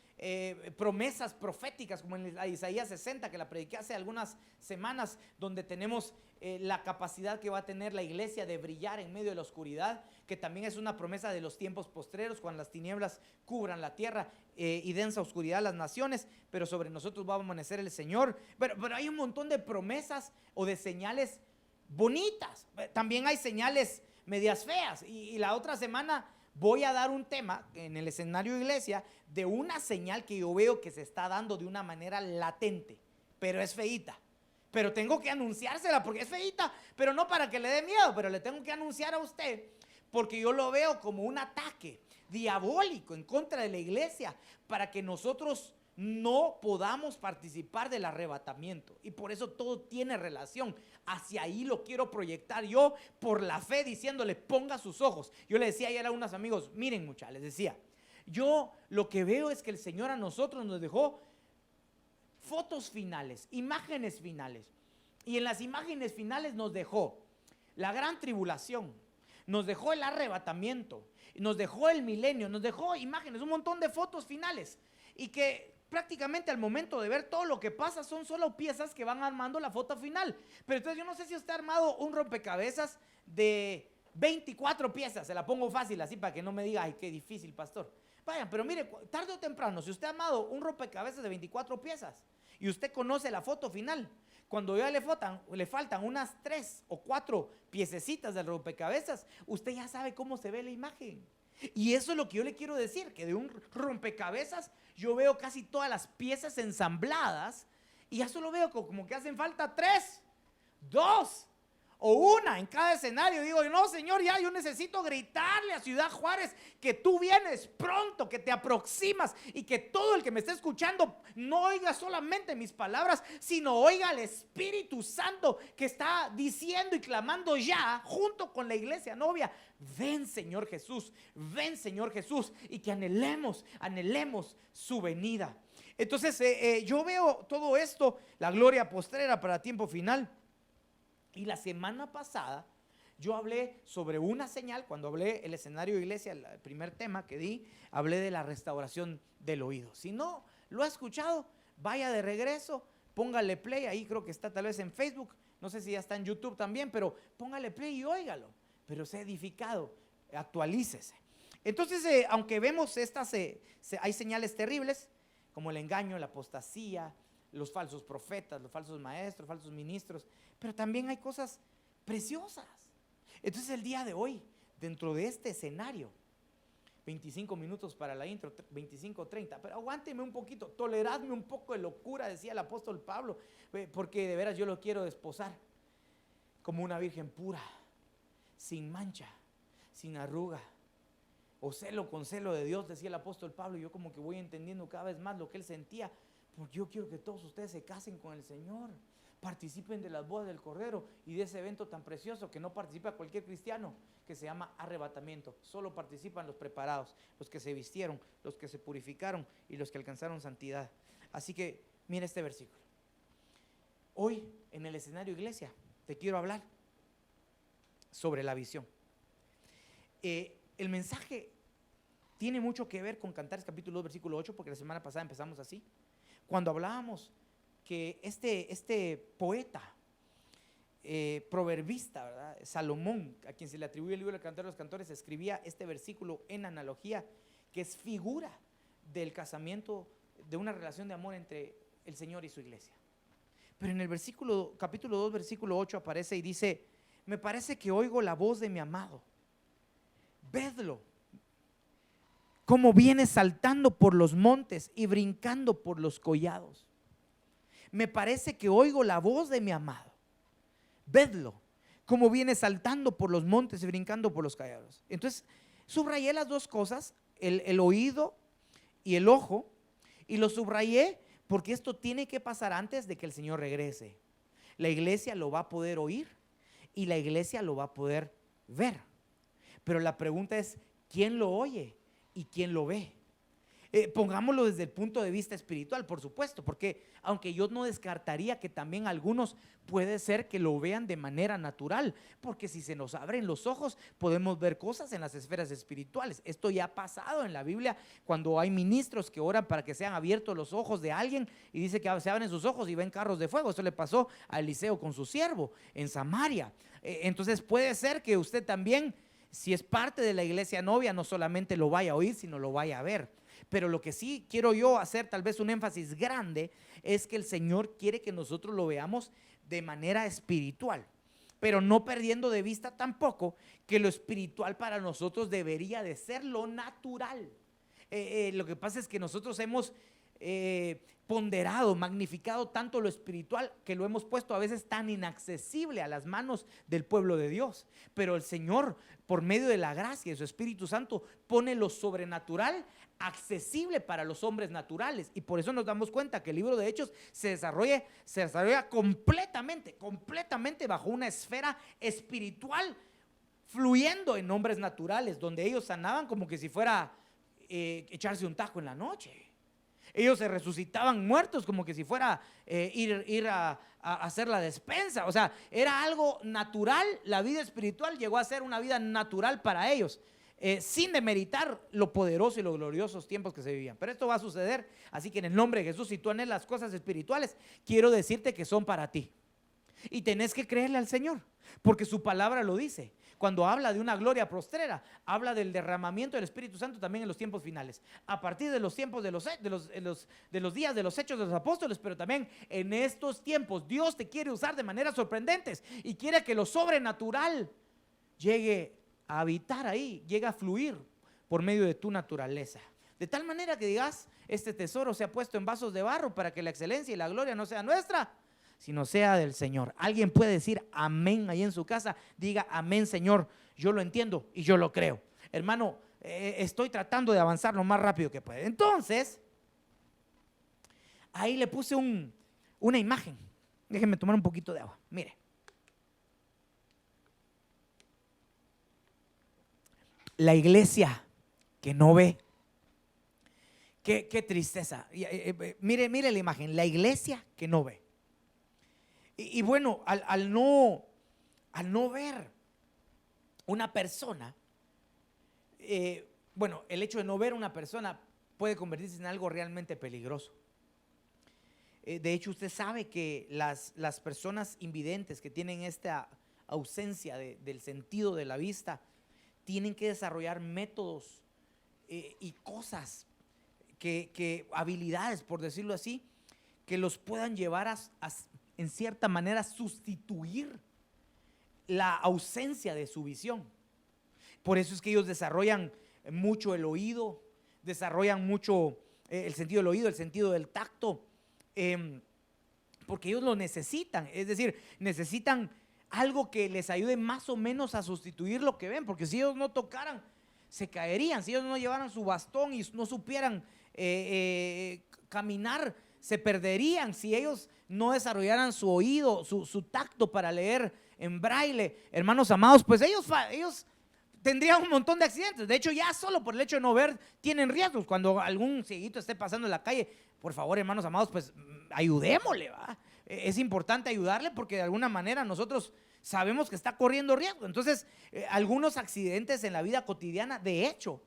promesas proféticas, como en la Isaías 60, que la prediqué hace algunas semanas, donde tenemos la capacidad que va a tener la iglesia de brillar en medio de la oscuridad, que también es una promesa de los tiempos postreros, cuando las tinieblas cubran la tierra y densa oscuridad las naciones, pero sobre nosotros va a amanecer el Señor. Pero hay un montón de promesas o de señales bonitas. También hay señales medias feas, y la otra semana voy a dar un tema en el escenario de iglesia de una señal que yo veo que se está dando de una manera latente, pero es feíta. Pero tengo que anunciársela porque es feíta, pero no para que le dé miedo, pero le tengo que anunciar a usted porque yo lo veo como un ataque diabólico en contra de la iglesia, para que nosotros no podamos participar del arrebatamiento. Y por eso todo tiene relación. Hacia ahí lo quiero proyectar yo por la fe, diciéndole: ponga sus ojos. Yo le decía ayer a unos amigos: miren, muchachos, les decía, yo lo que veo es que el Señor a nosotros nos dejó fotos finales, imágenes finales. Y en las imágenes finales nos dejó la gran tribulación, nos dejó el arrebatamiento, nos dejó el milenio, nos dejó imágenes, un montón de fotos finales. Y que prácticamente al momento de ver todo lo que pasa son solo piezas que van armando la foto final. Pero entonces yo no sé si usted ha armado un rompecabezas de 24 piezas, se la pongo fácil así para que no me diga: ay, qué difícil, pastor. Vaya, pero mire, tarde o temprano, si usted ha armado un rompecabezas de 24 piezas y usted conoce la foto final, cuando ya le faltan unas 3 o 4 piececitas del rompecabezas, usted ya sabe cómo se ve la imagen. Y eso es lo que yo le quiero decir, que de un rompecabezas yo veo casi todas las piezas ensambladas, y ya solo veo como que hacen falta 3, 2 o 1 en cada escenario. Digo: no, Señor, ya yo necesito gritarle a Ciudad Juárez que tú vienes pronto, que te aproximas, y que todo el que me esté escuchando no oiga solamente mis palabras, sino oiga al Espíritu Santo que está diciendo y clamando ya junto con la iglesia novia: ven, Señor Jesús, ven, Señor Jesús, y que anhelemos su venida. Entonces yo veo todo esto, la gloria postrera para tiempo final. Y la semana pasada yo hablé sobre una señal, cuando hablé el escenario de iglesia, el primer tema que di, hablé de la restauración del oído. Si no lo ha escuchado, vaya de regreso, póngale play, ahí creo que está tal vez en Facebook, no sé si ya está en YouTube también, pero póngale play y óigalo, pero sea edificado, actualícese. Entonces, aunque vemos hay señales terribles, como el engaño, la apostasía, los falsos profetas, los falsos maestros, falsos ministros, pero también hay cosas preciosas. Entonces el día de hoy, dentro de este escenario, 25 minutos para la intro, 25, 30, pero aguánteme un poquito, toleradme un poco de locura, decía el apóstol Pablo, porque de veras yo lo quiero desposar como una virgen pura, sin mancha, sin arruga, o celo con celo de Dios, decía el apóstol Pablo. Y yo como que voy entendiendo cada vez más lo que él sentía, porque yo quiero que todos ustedes se casen con el Señor, participen de las bodas del Cordero y de ese evento tan precioso que no participa cualquier cristiano, que se llama arrebatamiento. Solo participan los preparados, los que se vistieron, los que se purificaron y los que alcanzaron santidad. Así que mira este versículo. Hoy en el escenario iglesia te quiero hablar sobre la visión. El mensaje tiene mucho que ver con Cantares capítulo 2 versículo 8, porque la semana pasada empezamos así, cuando hablábamos que este poeta proverbista, ¿verdad? Salomón, a quien se le atribuye el libro del Cantar de los Cantores, escribía este versículo en analogía, que es figura del casamiento, de una relación de amor entre el Señor y su iglesia. Pero en el capítulo 2 versículo 8 aparece y dice: me parece que oigo la voz de mi amado, vedlo como viene saltando por los montes y brincando por los collados. Me parece que oigo la voz de mi amado, vedlo como viene saltando por los montes y brincando por los collados. Entonces subrayé las dos cosas, el oído y el ojo, y lo subrayé porque esto tiene que pasar antes de que el Señor regrese. La iglesia lo va a poder oír y la iglesia lo va a poder ver, pero la pregunta es: ¿quién lo oye y quién lo ve? Pongámoslo desde el punto de vista espiritual, por supuesto, porque aunque yo no descartaría que también algunos puede ser que lo vean de manera natural, porque si se nos abren los ojos podemos ver cosas en las esferas espirituales. Esto ya ha pasado en la Biblia, cuando hay ministros que oran para que sean abiertos los ojos de alguien y dice que se abren sus ojos y ven carros de fuego. Eso le pasó a Eliseo con su siervo en Samaria. Entonces puede ser que usted también, si es parte de la iglesia novia, no solamente lo vaya a oír, sino lo vaya a ver. Pero lo que sí quiero yo hacer tal vez un énfasis grande es que el Señor quiere que nosotros lo veamos de manera espiritual, pero no perdiendo de vista tampoco que lo espiritual para nosotros debería de ser lo natural. Lo que pasa es que nosotros hemos ponderado, magnificado tanto lo espiritual, que lo hemos puesto a veces tan inaccesible a las manos del pueblo de Dios. Pero el Señor, por medio de la gracia de su Espíritu Santo, pone lo sobrenatural accesible para los hombres naturales, y por eso nos damos cuenta que el libro de Hechos se desarrolla completamente bajo una esfera espiritual, fluyendo en hombres naturales, donde ellos sanaban como que si fuera echarse un taco en la noche. Ellos se resucitaban muertos como que si fuera ir a hacer la despensa. O sea, era algo natural. La vida espiritual llegó a ser una vida natural para ellos, sin demeritar lo poderoso y los gloriosos tiempos que se vivían. Pero esto va a suceder, así que en el nombre de Jesús, si tú anhelas las cosas espirituales, quiero decirte que son para ti, y tenés que creerle al Señor, porque su palabra lo dice. Cuando habla de una gloria postrera, habla del derramamiento del Espíritu Santo también en los tiempos finales, a partir de los tiempos de los días de los hechos de los apóstoles, pero también en estos tiempos Dios te quiere usar de maneras sorprendentes y quiere que lo sobrenatural llegue a habitar ahí, llegue a fluir por medio de tu naturaleza, de tal manera que digas: este tesoro se ha puesto en vasos de barro para que la excelencia y la gloria no sea nuestra, sino sea del Señor. ¿Alguien puede decir amén ahí en su casa? Diga amén, Señor, yo lo entiendo y yo lo creo. Hermano, estoy tratando de avanzar lo más rápido que pueda. Entonces, ahí le puse una imagen. Déjenme tomar un poquito de agua. Mire, la iglesia que no ve. Qué tristeza. Mire la imagen, la iglesia que no ve. Y bueno, al no ver una persona, bueno, el hecho de no ver una persona puede convertirse en algo realmente peligroso. De hecho, usted sabe que las personas invidentes que tienen esta ausencia del sentido de la vista tienen que desarrollar métodos y cosas, habilidades, por decirlo así, que los puedan llevar a en cierta manera sustituir la ausencia de su visión. Por eso es que ellos desarrollan mucho el oído, desarrollan mucho el sentido del oído, el sentido del tacto, porque ellos lo necesitan. Es decir, necesitan algo que les ayude más o menos a sustituir lo que ven, porque si ellos no tocaran, se caerían. Si ellos no llevaran su bastón y no supieran caminar, se perderían. Si ellos no desarrollaran su oído, su tacto para leer en braille, hermanos amados, pues ellos tendrían un montón de accidentes. De hecho, ya solo por el hecho de no ver tienen riesgos. Cuando algún cieguito esté pasando en la calle, por favor, hermanos amados, pues ayudémosle, ¿va? Es importante ayudarle, porque de alguna manera nosotros sabemos que está corriendo riesgo. Entonces, algunos accidentes en la vida cotidiana, de hecho,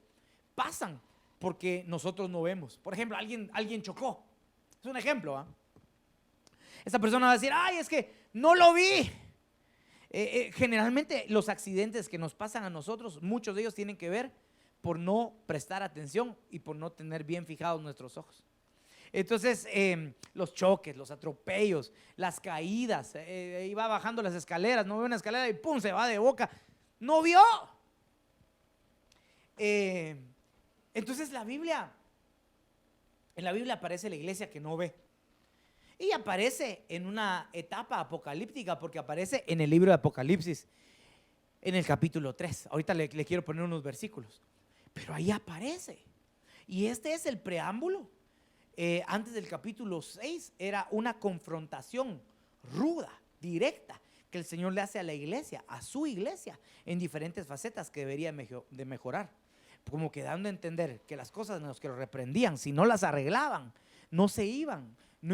pasan porque nosotros no vemos. Por ejemplo, alguien chocó. Es un ejemplo, ¿va? Esta persona va a decir: ay, es que no lo vi. Generalmente los accidentes que nos pasan a nosotros, muchos de ellos tienen que ver por no prestar atención y por no tener bien fijados nuestros ojos. Entonces, los choques, los atropellos, las caídas, iba bajando las escaleras, no ve una escalera y pum, se va de boca, no vio. Entonces en la Biblia aparece la iglesia que no ve. Y aparece en una etapa apocalíptica, porque aparece en el libro de Apocalipsis, en el capítulo 3. Ahorita le quiero poner unos versículos, pero ahí aparece. Y este es el preámbulo. Antes del capítulo 6 era una confrontación ruda, directa, que el Señor le hace a la iglesia, a su iglesia, en diferentes facetas que debería de mejorar. Como que dando a entender que las cosas en las que lo reprendían, si no las arreglaban, no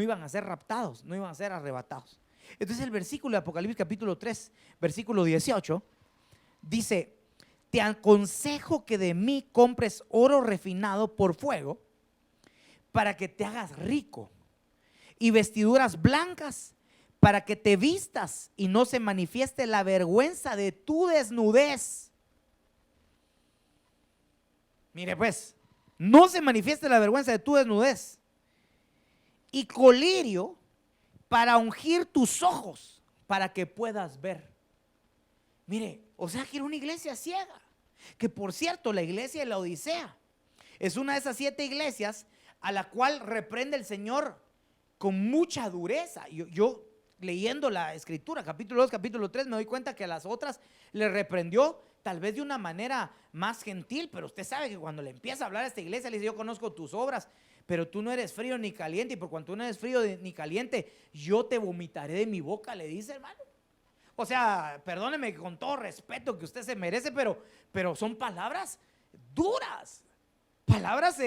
iban a ser raptados, no iban a ser arrebatados. Entonces el versículo de Apocalipsis capítulo 3, versículo 18, dice: te aconsejo que de mí compres oro refinado por fuego, para que te hagas rico, y vestiduras blancas, para que te vistas y no se manifieste la vergüenza de tu desnudez. Mire pues, no se manifieste la vergüenza de tu desnudez. Y colirio para ungir tus ojos, para que puedas ver. Mire, o sea que era una iglesia ciega. Que por cierto, la iglesia de la Odisea es una de esas 7 iglesias a la cual reprende el Señor con mucha dureza. Yo leyendo la escritura, capítulo 2, capítulo 3, me doy cuenta que a las otras le reprendió tal vez de una manera más gentil, pero usted sabe que cuando le empieza a hablar a esta iglesia, le dice: yo conozco tus obras, pero tú no eres frío ni caliente, y por cuanto tú no eres frío ni caliente, yo te vomitaré de mi boca, le dice, hermano. O sea, perdóneme, con todo respeto que usted se merece, pero son palabras duras, palabras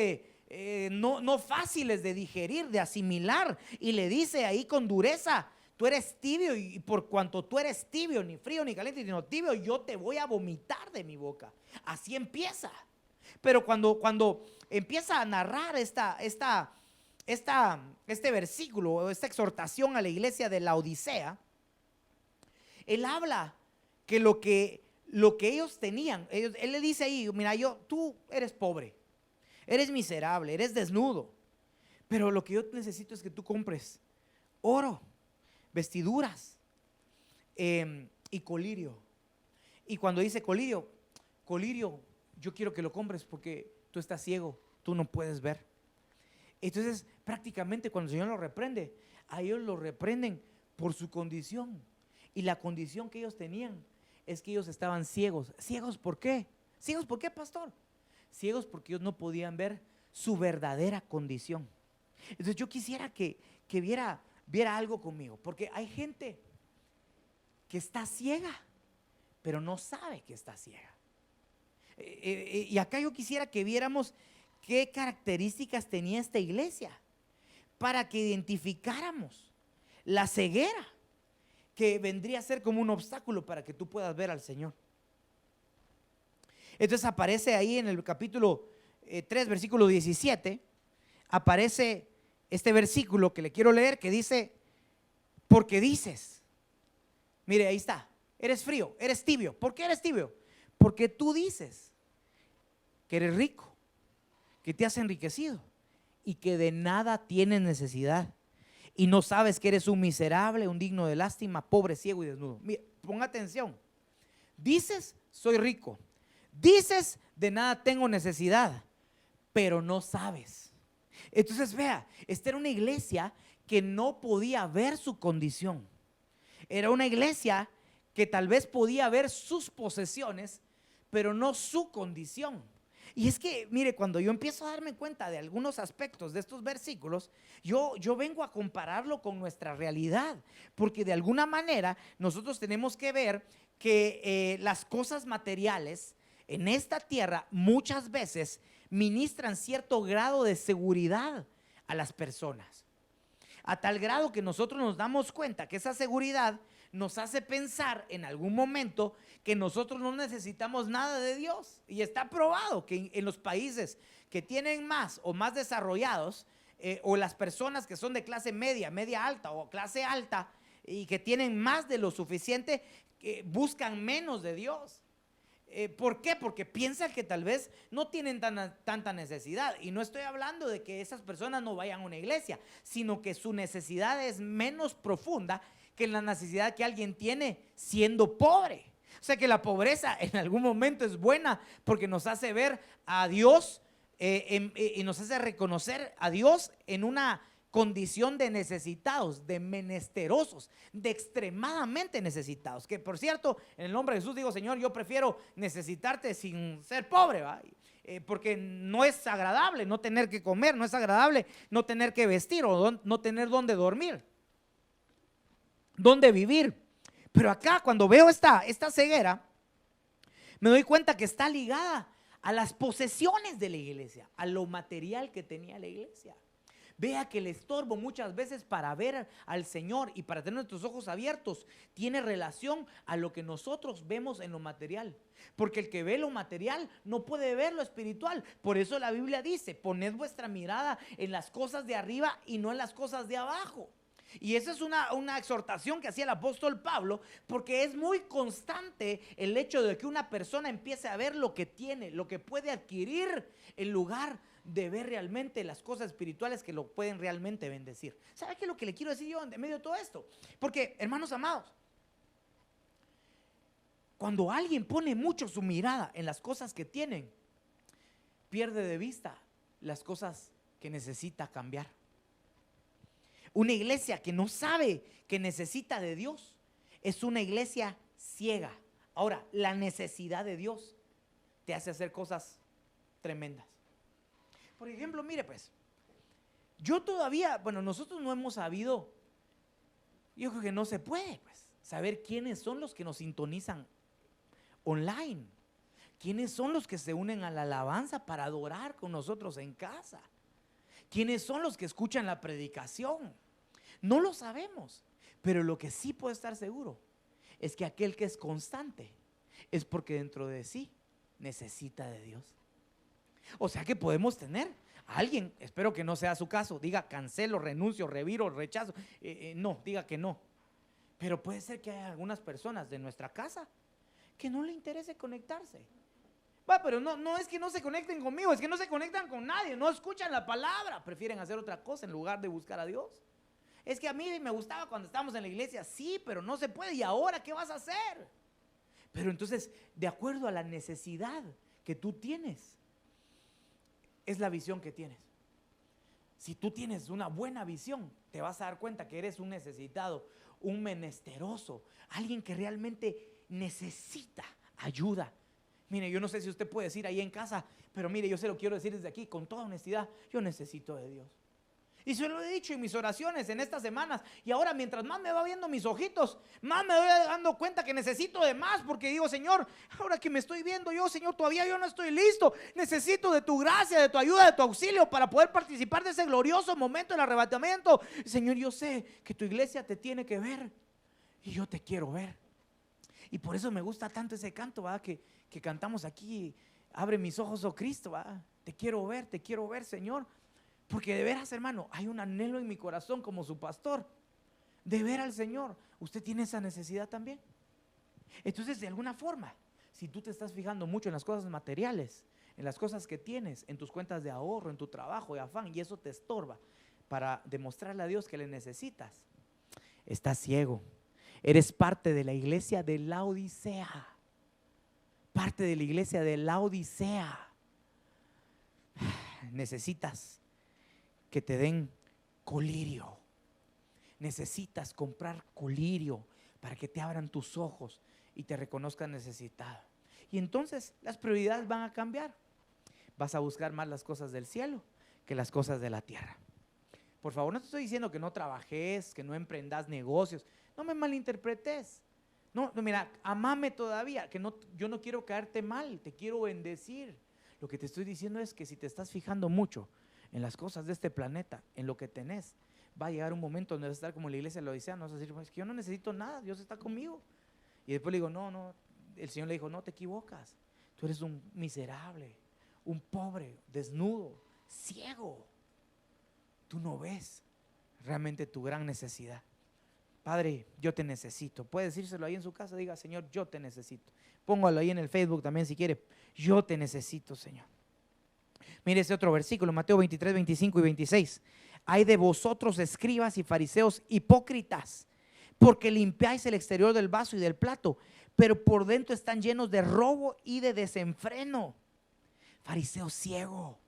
no fáciles de digerir, de asimilar. Y le dice ahí con dureza: tú eres tibio, y por cuanto tú eres tibio, ni frío ni caliente, sino tibio, yo te voy a vomitar de mi boca. Así empieza. Pero cuando empieza a narrar este versículo, esta exhortación a la iglesia de la Odisea, él habla que lo que ellos tenían, él le dice ahí: mira, tú eres pobre, eres miserable, eres desnudo, pero lo que yo necesito es que tú compres oro, vestiduras y colirio. Y cuando dice colirio, yo quiero que lo compres porque tú estás ciego, tú no puedes ver. Entonces prácticamente cuando el Señor lo reprende, a ellos lo reprenden por su condición. Y la condición que ellos tenían es que ellos estaban ciegos. ¿Ciegos por qué? ¿Ciegos por qué, pastor? Ciegos porque ellos no podían ver su verdadera condición. Entonces yo quisiera que viera algo conmigo, porque hay gente que está ciega, pero no sabe que está ciega. Y acá yo quisiera que viéramos qué características tenía esta iglesia para que identificáramos la ceguera que vendría a ser como un obstáculo para que tú puedas ver al Señor. Entonces aparece ahí en el capítulo 3, versículo 17, aparece este versículo que le quiero leer, que dice: porque dices, mire, ahí está, eres frío, eres tibio. ¿Por qué eres tibio? Porque tú dices que eres rico, que te has enriquecido y que de nada tienes necesidad, y no sabes que eres un miserable, un digno de lástima, pobre, ciego y desnudo. Mira, ponga atención. Dices, soy rico. Dices, de nada tengo necesidad, pero no sabes. Entonces vea, esta era una iglesia que no podía ver su condición. Era una iglesia que tal vez podía ver sus posesiones, pero no su condición. Y es que, mire, cuando yo empiezo a darme cuenta de algunos aspectos de estos versículos, yo vengo a compararlo con nuestra realidad, porque de alguna manera nosotros tenemos que ver que las cosas materiales en esta tierra muchas veces ministran cierto grado de seguridad a las personas, a tal grado que nosotros nos damos cuenta que esa seguridad nos hace pensar en algún momento que nosotros no necesitamos nada de Dios. Y está probado que en los países que tienen más o más desarrollados, o las personas que son de clase media, media alta o clase alta, y que tienen más de lo suficiente, buscan menos de Dios. ¿Por qué? Porque piensan que tal vez no tienen tanta necesidad. Y no estoy hablando de que esas personas no vayan a una iglesia, sino que su necesidad es menos profunda que la necesidad que alguien tiene siendo pobre. O sea que la pobreza en algún momento es buena porque nos hace ver a Dios y nos hace reconocer a Dios en una condición de necesitados, de menesterosos, de extremadamente necesitados. Que por cierto, en el nombre de Jesús digo, Señor, yo prefiero necesitarte sin ser pobre, ¿va? Porque no es agradable no tener que comer, no es agradable no tener que vestir o no tener dónde dormir, dónde vivir. Pero acá cuando veo esta ceguera, me doy cuenta que está ligada a las posesiones de la iglesia, a lo material que tenía la iglesia. Vea que el estorbo muchas veces para ver al Señor y para tener nuestros ojos abiertos tiene relación a lo que nosotros vemos en lo material. Porque el que ve lo material no puede ver lo espiritual. Por eso la Biblia dice, poned vuestra mirada en las cosas de arriba y no en las cosas de abajo. Y esa es una exhortación que hacía el apóstol Pablo, porque es muy constante el hecho de que una persona empiece a ver lo que tiene, lo que puede adquirir, en lugar de ver realmente las cosas espirituales que lo pueden realmente bendecir. ¿Sabe qué es lo que le quiero decir yo en medio de todo esto? Porque, hermanos amados, cuando alguien pone mucho su mirada en las cosas que tienen, pierde de vista las cosas que necesita cambiar. Una iglesia que no sabe que necesita de Dios es una iglesia ciega. Ahora, la necesidad de Dios te hace hacer cosas tremendas. Por ejemplo, mire pues, yo todavía, nosotros no hemos sabido, yo creo que no se puede pues, saber quiénes son los que nos sintonizan online, quiénes son los que se unen a la alabanza para adorar con nosotros en casa, quiénes son los que escuchan la predicación. No lo sabemos, pero lo que sí puedo estar seguro es que aquel que es constante es porque dentro de sí necesita de Dios. O sea que podemos tener a alguien, espero que no sea su caso, diga cancelo, renuncio, reviro, rechazo, no, diga que no. Pero puede ser que haya algunas personas de nuestra casa que no le interese conectarse. Pero no es que no se conecten conmigo, es que no se conectan con nadie, no escuchan la palabra, prefieren hacer otra cosa en lugar de buscar a Dios. Es que a mí me gustaba cuando estábamos en la iglesia, sí, pero no se puede. ¿Y ahora qué vas a hacer? Pero entonces, de acuerdo a la necesidad que tú tienes, es la visión que tienes. Si tú tienes una buena visión, te vas a dar cuenta que eres un necesitado, un menesteroso, alguien que realmente necesita ayuda. Mire, yo no sé si usted puede decir ahí en casa, pero mire, yo se lo quiero decir desde aquí con toda honestidad, yo necesito de Dios. Y se lo he dicho en mis oraciones en estas semanas. Y ahora mientras más me va viendo mis ojitos, más me voy dando cuenta que necesito de más. Porque digo, Señor, ahora que me estoy viendo yo, Señor, todavía yo no estoy listo. Necesito de tu gracia, de tu ayuda, de tu auxilio para poder participar de ese glorioso momento del arrebatamiento. Señor, yo sé que tu iglesia te tiene que ver y yo te quiero ver. Y por eso me gusta tanto ese canto, ¿verdad? Que cantamos aquí. Abre mis ojos, oh Cristo, ¿verdad? Te quiero ver, Señor. Porque de veras, hermano, hay un anhelo en mi corazón como su pastor de ver al Señor. ¿Usted tiene esa necesidad también? Entonces, de alguna forma, si tú te estás fijando mucho en las cosas materiales, en las cosas que tienes, en tus cuentas de ahorro, en tu trabajo de afán, y eso te estorba para demostrarle a Dios que le necesitas, estás ciego. Eres parte de la iglesia de Laodicea. parte de la iglesia de Laodicea. Necesitas que te den colirio. Necesitas comprar colirio para que te abran tus ojos y te reconozcan necesitado. Y entonces las prioridades van a cambiar. Vas a buscar más las cosas del cielo que las cosas de la tierra. Por favor, no te estoy diciendo que no trabajes, que no emprendas negocios. No me malinterpretes. No, mira, amame todavía, que no, yo no quiero caerte mal, te quiero bendecir. Lo que te estoy diciendo es que si te estás fijando mucho en las cosas de este planeta, en lo que tenés, va a llegar un momento donde vas a estar como la iglesia de Laodicea, no vas a decir, es que yo no necesito nada, Dios está conmigo. Y después le digo, no, el Señor le dijo, no te equivocas, tú eres un miserable, un pobre, desnudo, ciego. Tú no ves realmente tu gran necesidad. Padre, yo te necesito. Puede decírselo ahí en su casa, diga, Señor, yo te necesito. Póngalo ahí en el Facebook también si quiere. Yo te necesito, Señor. Mire este otro versículo, Mateo 23, 25 y 26. Hay de vosotros, escribas y fariseos hipócritas, porque limpiáis el exterior del vaso y del plato, pero por dentro están llenos de robo y de desenfreno. Fariseo ciego.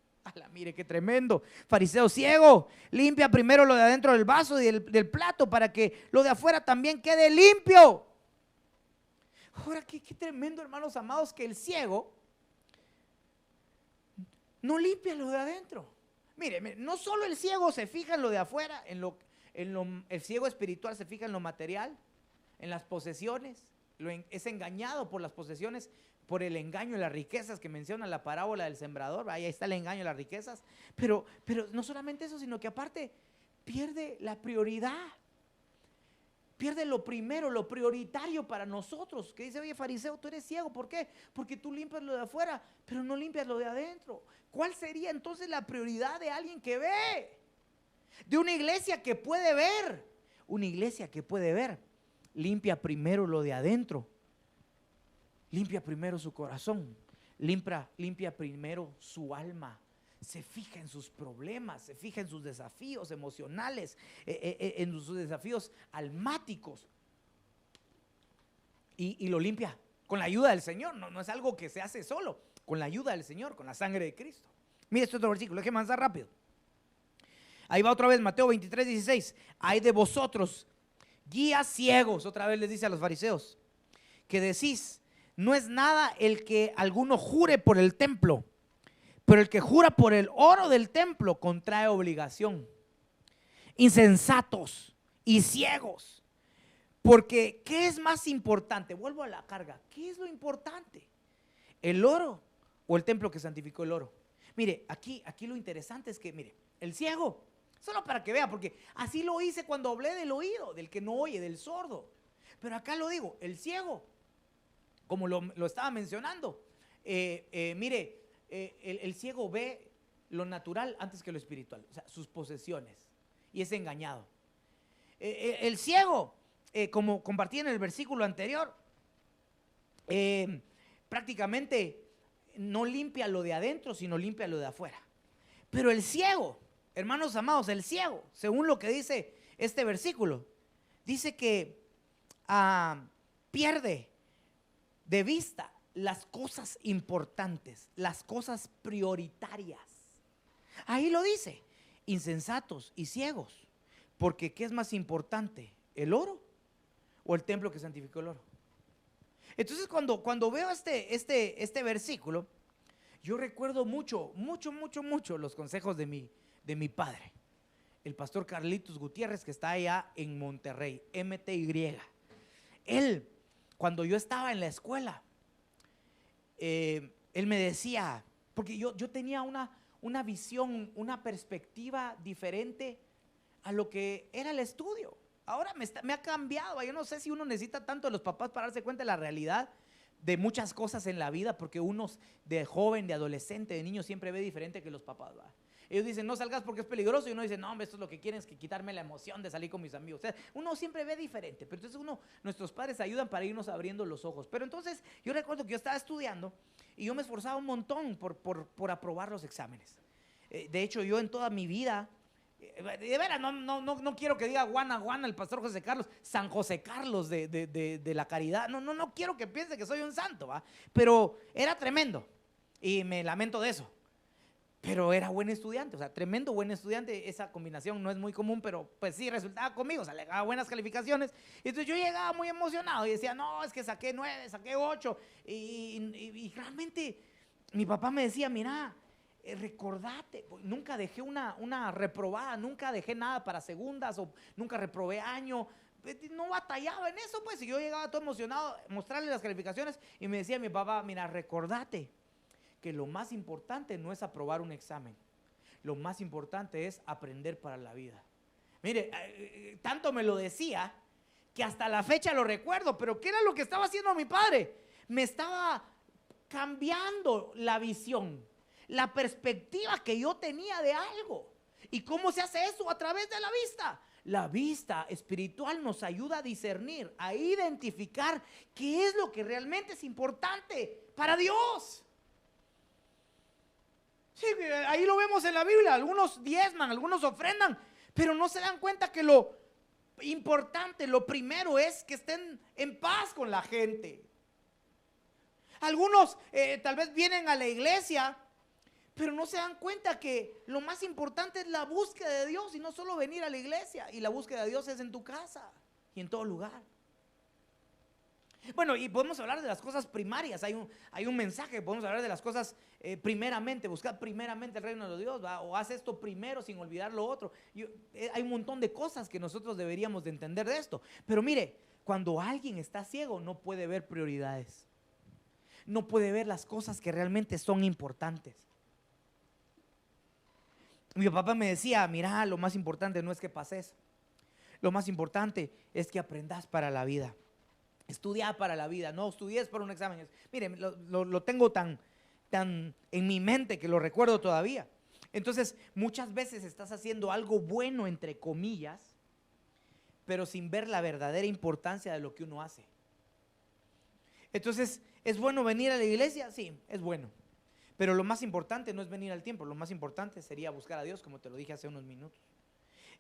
Mire qué tremendo. Fariseo ciego, limpia primero lo de adentro del vaso y del plato para que lo de afuera también quede limpio. Ahora qué tremendo, hermanos amados, que el ciego no limpia lo de adentro. Mire, no solo el ciego se fija en lo de afuera, el ciego espiritual se fija en lo material, en las posesiones, es engañado por las posesiones, por el engaño y las riquezas que menciona la parábola del sembrador. Ahí está el engaño y las riquezas, pero no solamente eso, sino que aparte pierde la prioridad, pierde lo primero, lo prioritario para nosotros, que dice, oye fariseo, tú eres ciego, ¿por qué? Porque tú limpias lo de afuera, pero no limpias lo de adentro. ¿Cuál sería entonces la prioridad de alguien que ve? De una iglesia que puede ver. Una iglesia que puede ver, limpia primero lo de adentro. Limpia primero su corazón, limpia primero su alma, se fija en sus problemas, se fija en sus desafíos emocionales, en sus desafíos almáticos y lo limpia con la ayuda del Señor. No es algo que se hace solo, con la ayuda del Señor, con la sangre de Cristo. Mira este otro versículo, déjeme avanzar rápido. Ahí va otra vez Mateo 23, 16. Hay de vosotros, guías ciegos, otra vez les dice a los fariseos, que decís, no es nada el que alguno jure por el templo, pero el que jura por el oro del templo contrae obligación. Insensatos y ciegos, porque ¿qué es más importante? Vuelvo a la carga, ¿qué es lo importante? ¿El oro o el templo que santificó el oro? Mire, aquí lo interesante es que, mire, el ciego, solo para que vea, porque así lo hice cuando hablé del oído, del que no oye, del sordo, pero acá lo digo, el ciego, como lo estaba mencionando, mire, el ciego ve lo natural antes que lo espiritual, o sea, sus posesiones, y es engañado. El ciego, como compartí en el versículo anterior, prácticamente no limpia lo de adentro, sino limpia lo de afuera. Pero el ciego, hermanos amados, el ciego, según lo que dice este versículo, dice que pierde de vista las cosas importantes, las cosas prioritarias. Ahí lo dice, insensatos y ciegos, porque ¿qué es más importante? ¿El oro o el templo que santificó el oro? Entonces cuando veo este versículo, yo recuerdo mucho los consejos de mi padre, el pastor Carlitos Gutiérrez, que está allá en Monterrey, MTY. Él, cuando yo estaba en la escuela, él me decía, porque yo tenía una visión, una perspectiva diferente a lo que era el estudio. Ahora me ha cambiado. Yo no sé si uno necesita tanto de los papás para darse cuenta de la realidad de muchas cosas en la vida, porque uno de joven, de adolescente, de niño siempre ve diferente que los papás, ¿va? Ellos dicen, no salgas porque es peligroso, y uno dice, no, hombre, esto es lo que quieren, es que quitarme la emoción de salir con mis amigos. O sea, uno siempre ve diferente, pero entonces nuestros padres ayudan para irnos abriendo los ojos. Pero entonces yo recuerdo que yo estaba estudiando y yo me esforzaba un montón por aprobar los exámenes. De hecho, yo en toda mi vida De veras, no quiero que diga Guana, el pastor José Carlos, San José Carlos de la caridad. No quiero que piense que soy un santo, ¿va? Pero era tremendo y me lamento de eso. Pero era buen estudiante, o sea, tremendo buen estudiante. Esa combinación no es muy común, pero pues sí, resultaba conmigo, o sea, le daba buenas calificaciones. Entonces yo llegaba muy emocionado y decía, no, es que saqué 9, saqué 8. Y realmente mi papá me decía, mira, recordate, nunca dejé una reprobada, nunca dejé nada para segundas o nunca reprobé año. No batallaba en eso, pues. Y yo llegaba todo emocionado, mostrarle las calificaciones y me decía mi papá, mira, recordate que lo más importante no es aprobar un examen, lo más importante es aprender para la vida. Mire, tanto me lo decía que hasta la fecha lo recuerdo. Pero ¿qué era lo que estaba haciendo mi padre? Me estaba cambiando la visión, la perspectiva que yo tenía de algo. ¿Y cómo se hace eso? A través de la vista. La vista espiritual nos ayuda a discernir, a identificar qué es lo que realmente es importante para Dios. Sí, ahí lo vemos en la Biblia. Algunos diezman, algunos ofrendan, pero no se dan cuenta que lo importante, lo primero es que estén en paz con la gente. Algunos tal vez vienen a la iglesia, pero no se dan cuenta que lo más importante es la búsqueda de Dios y no solo venir a la iglesia. Y la búsqueda de Dios es en tu casa y en todo lugar. Bueno, y podemos hablar de las cosas primarias. Hay un mensaje, podemos hablar de las cosas primeramente, buscar primeramente el reino de Dios, ¿va? O haz esto primero sin olvidar lo otro. Hay un montón de cosas que nosotros deberíamos de entender de esto. Pero mire, cuando alguien está ciego no puede ver prioridades, no puede ver las cosas que realmente son importantes. Mi papá me decía, mira, lo más importante no es que pases, lo más importante es que aprendas para la vida. Estudiar para la vida, no estudies para un examen. Miren, lo tengo tan en mi mente que lo recuerdo todavía. Entonces, muchas veces estás haciendo algo bueno, entre comillas, pero sin ver la verdadera importancia de lo que uno hace. Entonces, ¿es bueno venir a la iglesia? Sí, es bueno. Pero lo más importante no es venir al templo, lo más importante sería buscar a Dios, como te lo dije hace unos minutos.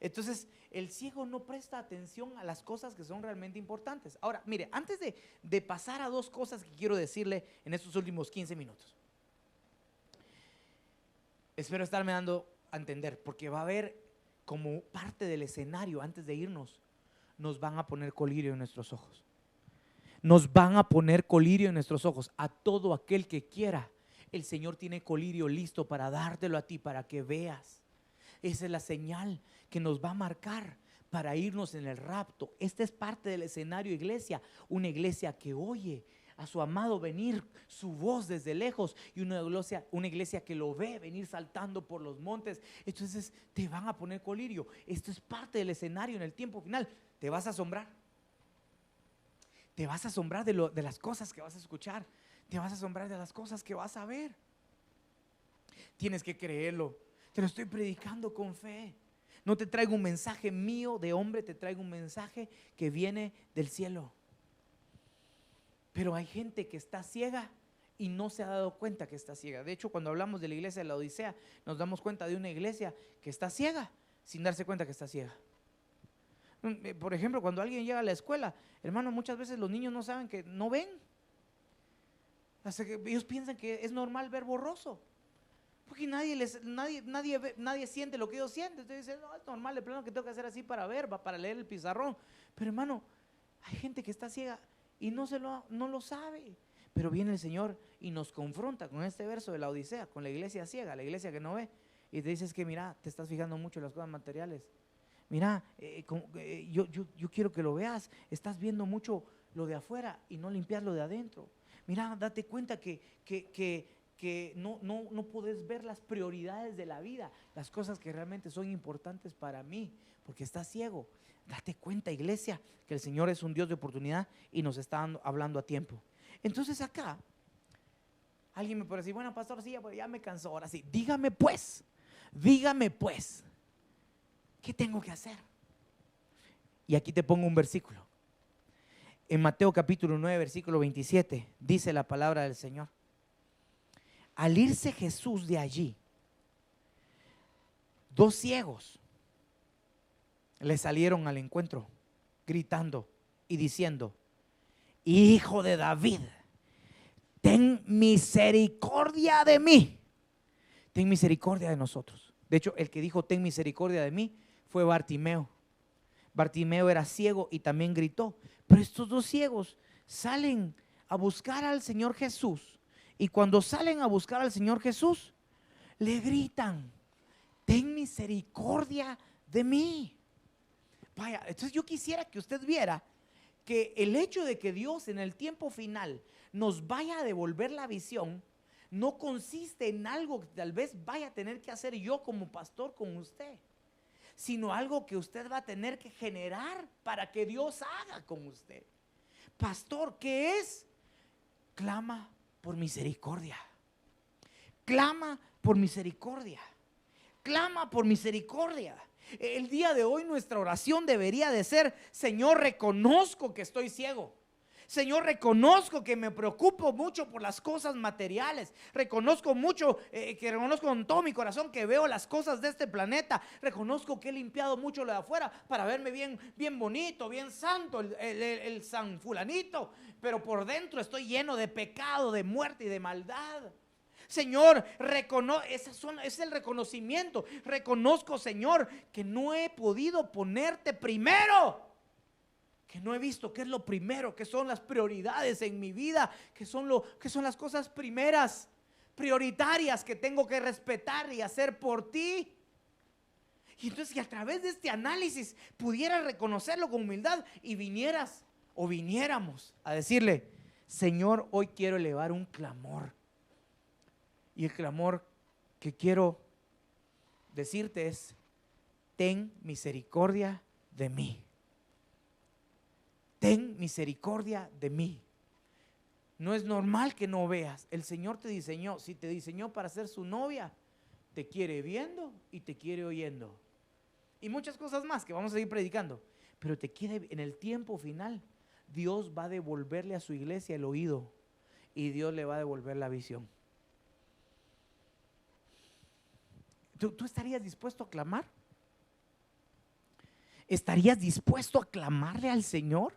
Entonces, el ciego no presta atención a las cosas que son realmente importantes. Ahora, mire, antes de pasar a dos cosas que quiero decirle en estos últimos 15 minutos. Espero estarme dando a entender, porque va a haber como parte del escenario, antes de irnos, nos van a poner colirio en nuestros ojos. Nos van a poner colirio en nuestros ojos. A todo aquel que quiera, el Señor tiene colirio listo para dártelo a ti, para que veas. Esa es la señal que nos va a marcar para irnos en el rapto. Esta es parte del escenario, iglesia. Una iglesia que oye a su amado venir su voz desde lejos, y una iglesia que lo ve venir saltando por los montes. Entonces te van a poner colirio. Esto es parte del escenario en el tiempo final. Te vas a asombrar. Te vas a asombrar de las cosas que vas a escuchar. Te vas a asombrar de las cosas que vas a ver. Tienes que creerlo. Te lo estoy predicando con fe. No te traigo un mensaje mío de hombre, te traigo un mensaje que viene del cielo. Pero hay gente que está ciega y no se ha dado cuenta que está ciega. De hecho, cuando hablamos de la iglesia de la Odisea, nos damos cuenta de una iglesia que está ciega sin darse cuenta que está ciega. Por ejemplo, cuando alguien llega a la escuela, hermano, muchas veces los niños no saben que no ven. Hasta que ellos piensan que es normal ver borroso. Porque nadie siente lo que ellos sienten. Entonces dicen, no, es normal, de plano que tengo que hacer así para ver, para leer el pizarrón. Pero hermano, hay gente que está ciega y no lo sabe. Pero viene el Señor y nos confronta con este verso de la Odisea, con la iglesia ciega, la iglesia que no ve. Y te dices que mira, te estás fijando mucho en las cosas materiales. Mira, yo quiero que lo veas. Estás viendo mucho lo de afuera y no limpias lo de adentro. Mira, date cuenta que no puedes ver las prioridades de la vida, las cosas que realmente son importantes para mí, porque estás ciego. Date cuenta, iglesia, que el Señor es un Dios de oportunidad y nos está hablando a tiempo. Entonces acá, alguien me puede decir, bueno, pastor, sí, ya me cansó, ahora sí, dígame pues, ¿qué tengo que hacer? Y aquí te pongo un versículo. En Mateo capítulo 9, versículo 27, dice la palabra del Señor. Al irse Jesús de allí, dos ciegos le salieron al encuentro gritando y diciendo: Hijo de David, ten misericordia de mí. Ten misericordia de nosotros. De hecho, el que dijo ten misericordia de mí fue Bartimeo. Bartimeo era ciego y también gritó. Pero estos dos ciegos salen a buscar al Señor Jesús. Y cuando salen a buscar al Señor Jesús, le gritan: ten misericordia de mí. Vaya, entonces yo quisiera que usted viera que el hecho de que Dios en el tiempo final nos vaya a devolver la visión no consiste en algo que tal vez vaya a tener que hacer yo como pastor con usted, sino algo que usted va a tener que generar para que Dios haga con usted. Pastor, ¿qué es? Clama por misericordia. Clama por misericordia. Clama por misericordia. El día de hoy nuestra oración debería de ser: Señor, reconozco que estoy ciego. Señor, reconozco que me preocupo mucho por las cosas materiales. Reconozco mucho, reconozco con todo mi corazón que veo las cosas de este planeta. Reconozco que he limpiado mucho lo de afuera para verme bien, bien bonito, bien santo, el San Fulanito. Pero por dentro estoy lleno de pecado, de muerte y de maldad. Señor, ese es el reconocimiento. Reconozco, Señor, que no he podido ponerte primero, que no he visto qué es lo primero, qué son las prioridades en mi vida, qué son las cosas primeras, prioritarias que tengo que respetar y hacer por ti. Y entonces, que a través de este análisis pudieras reconocerlo con humildad y vinieras o viniéramos a decirle: Señor, hoy quiero elevar un clamor. Y el clamor que quiero decirte es: ten misericordia de mí. Ten misericordia de mí. No es normal que no veas. El Señor te diseñó. Si te diseñó para ser su novia, te quiere viendo y te quiere oyendo. Y muchas cosas más que vamos a seguir predicando. Pero te quiere, en el tiempo final, Dios va a devolverle a su iglesia el oído y Dios le va a devolver la visión. ¿Tú estarías dispuesto a clamar? ¿Estarías dispuesto a clamarle al Señor?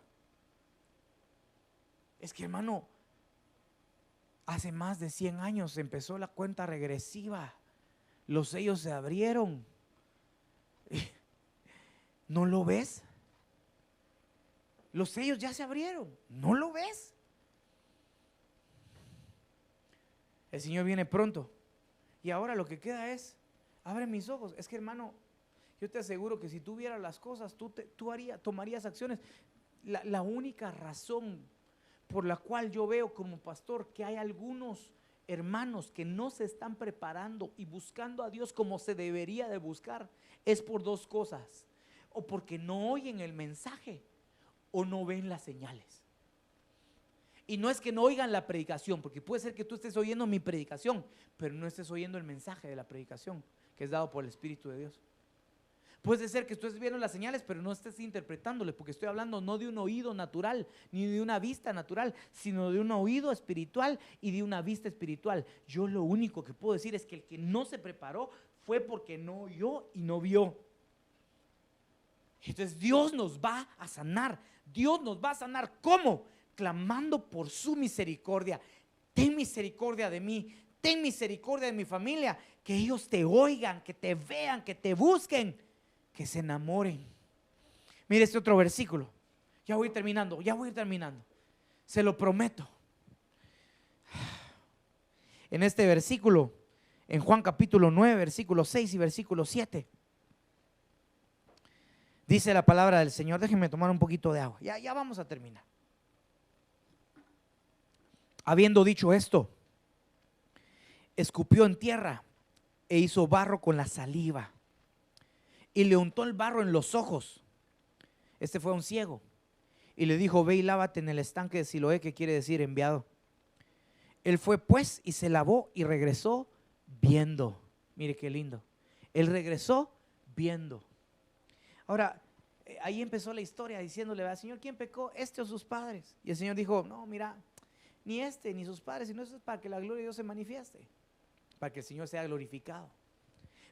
Es que, hermano, hace más de 100 años empezó la cuenta regresiva. Los sellos se abrieron. ¿No lo ves? Los sellos ya se abrieron. ¿No lo ves? El Señor viene pronto. Y ahora lo que queda es: abre mis ojos. Es que, hermano, yo te aseguro que si tú vieras las cosas, tú tomarías acciones. La única razón por la cual yo veo como pastor que hay algunos hermanos que no se están preparando y buscando a Dios como se debería de buscar es por dos cosas: o porque no oyen el mensaje o no ven las señales. Y no es que no oigan la predicación, porque puede ser que tú estés oyendo mi predicación, pero no estés oyendo el mensaje de la predicación que es dado por el Espíritu de Dios. Puede ser que tú estés viendo las señales, pero no estés interpretándole, porque estoy hablando no de un oído natural, ni de una vista natural, sino de un oído espiritual y de una vista espiritual. Yo lo único que puedo decir es que el que no se preparó fue porque no oyó y no vio. Entonces Dios nos va a sanar. Dios nos va a sanar. ¿Cómo? Clamando por su misericordia. Ten misericordia de mí. Ten misericordia de mi familia. Que ellos te oigan, que te vean, que te busquen, que se enamoren. Mire este otro versículo. Ya voy terminando. Se lo prometo. En este versículo, en Juan capítulo 9, versículo 6 y versículo 7. Dice la palabra del Señor. Déjenme tomar un poquito de agua. Ya vamos a terminar. Habiendo dicho esto, escupió en tierra e hizo barro con la saliva y le untó el barro en los ojos. Este fue un ciego. Y le dijo: ve y lávate en el estanque de Siloé, que quiere decir enviado. Él fue pues y se lavó y regresó viendo. Mire qué lindo. Él regresó viendo. Ahora, ahí empezó la historia diciéndole: al Señor, ¿quién pecó? ¿Este o sus padres? Y el Señor dijo: no, mira, ni este ni sus padres, sino eso es para que la gloria de Dios se manifieste, para que el Señor sea glorificado.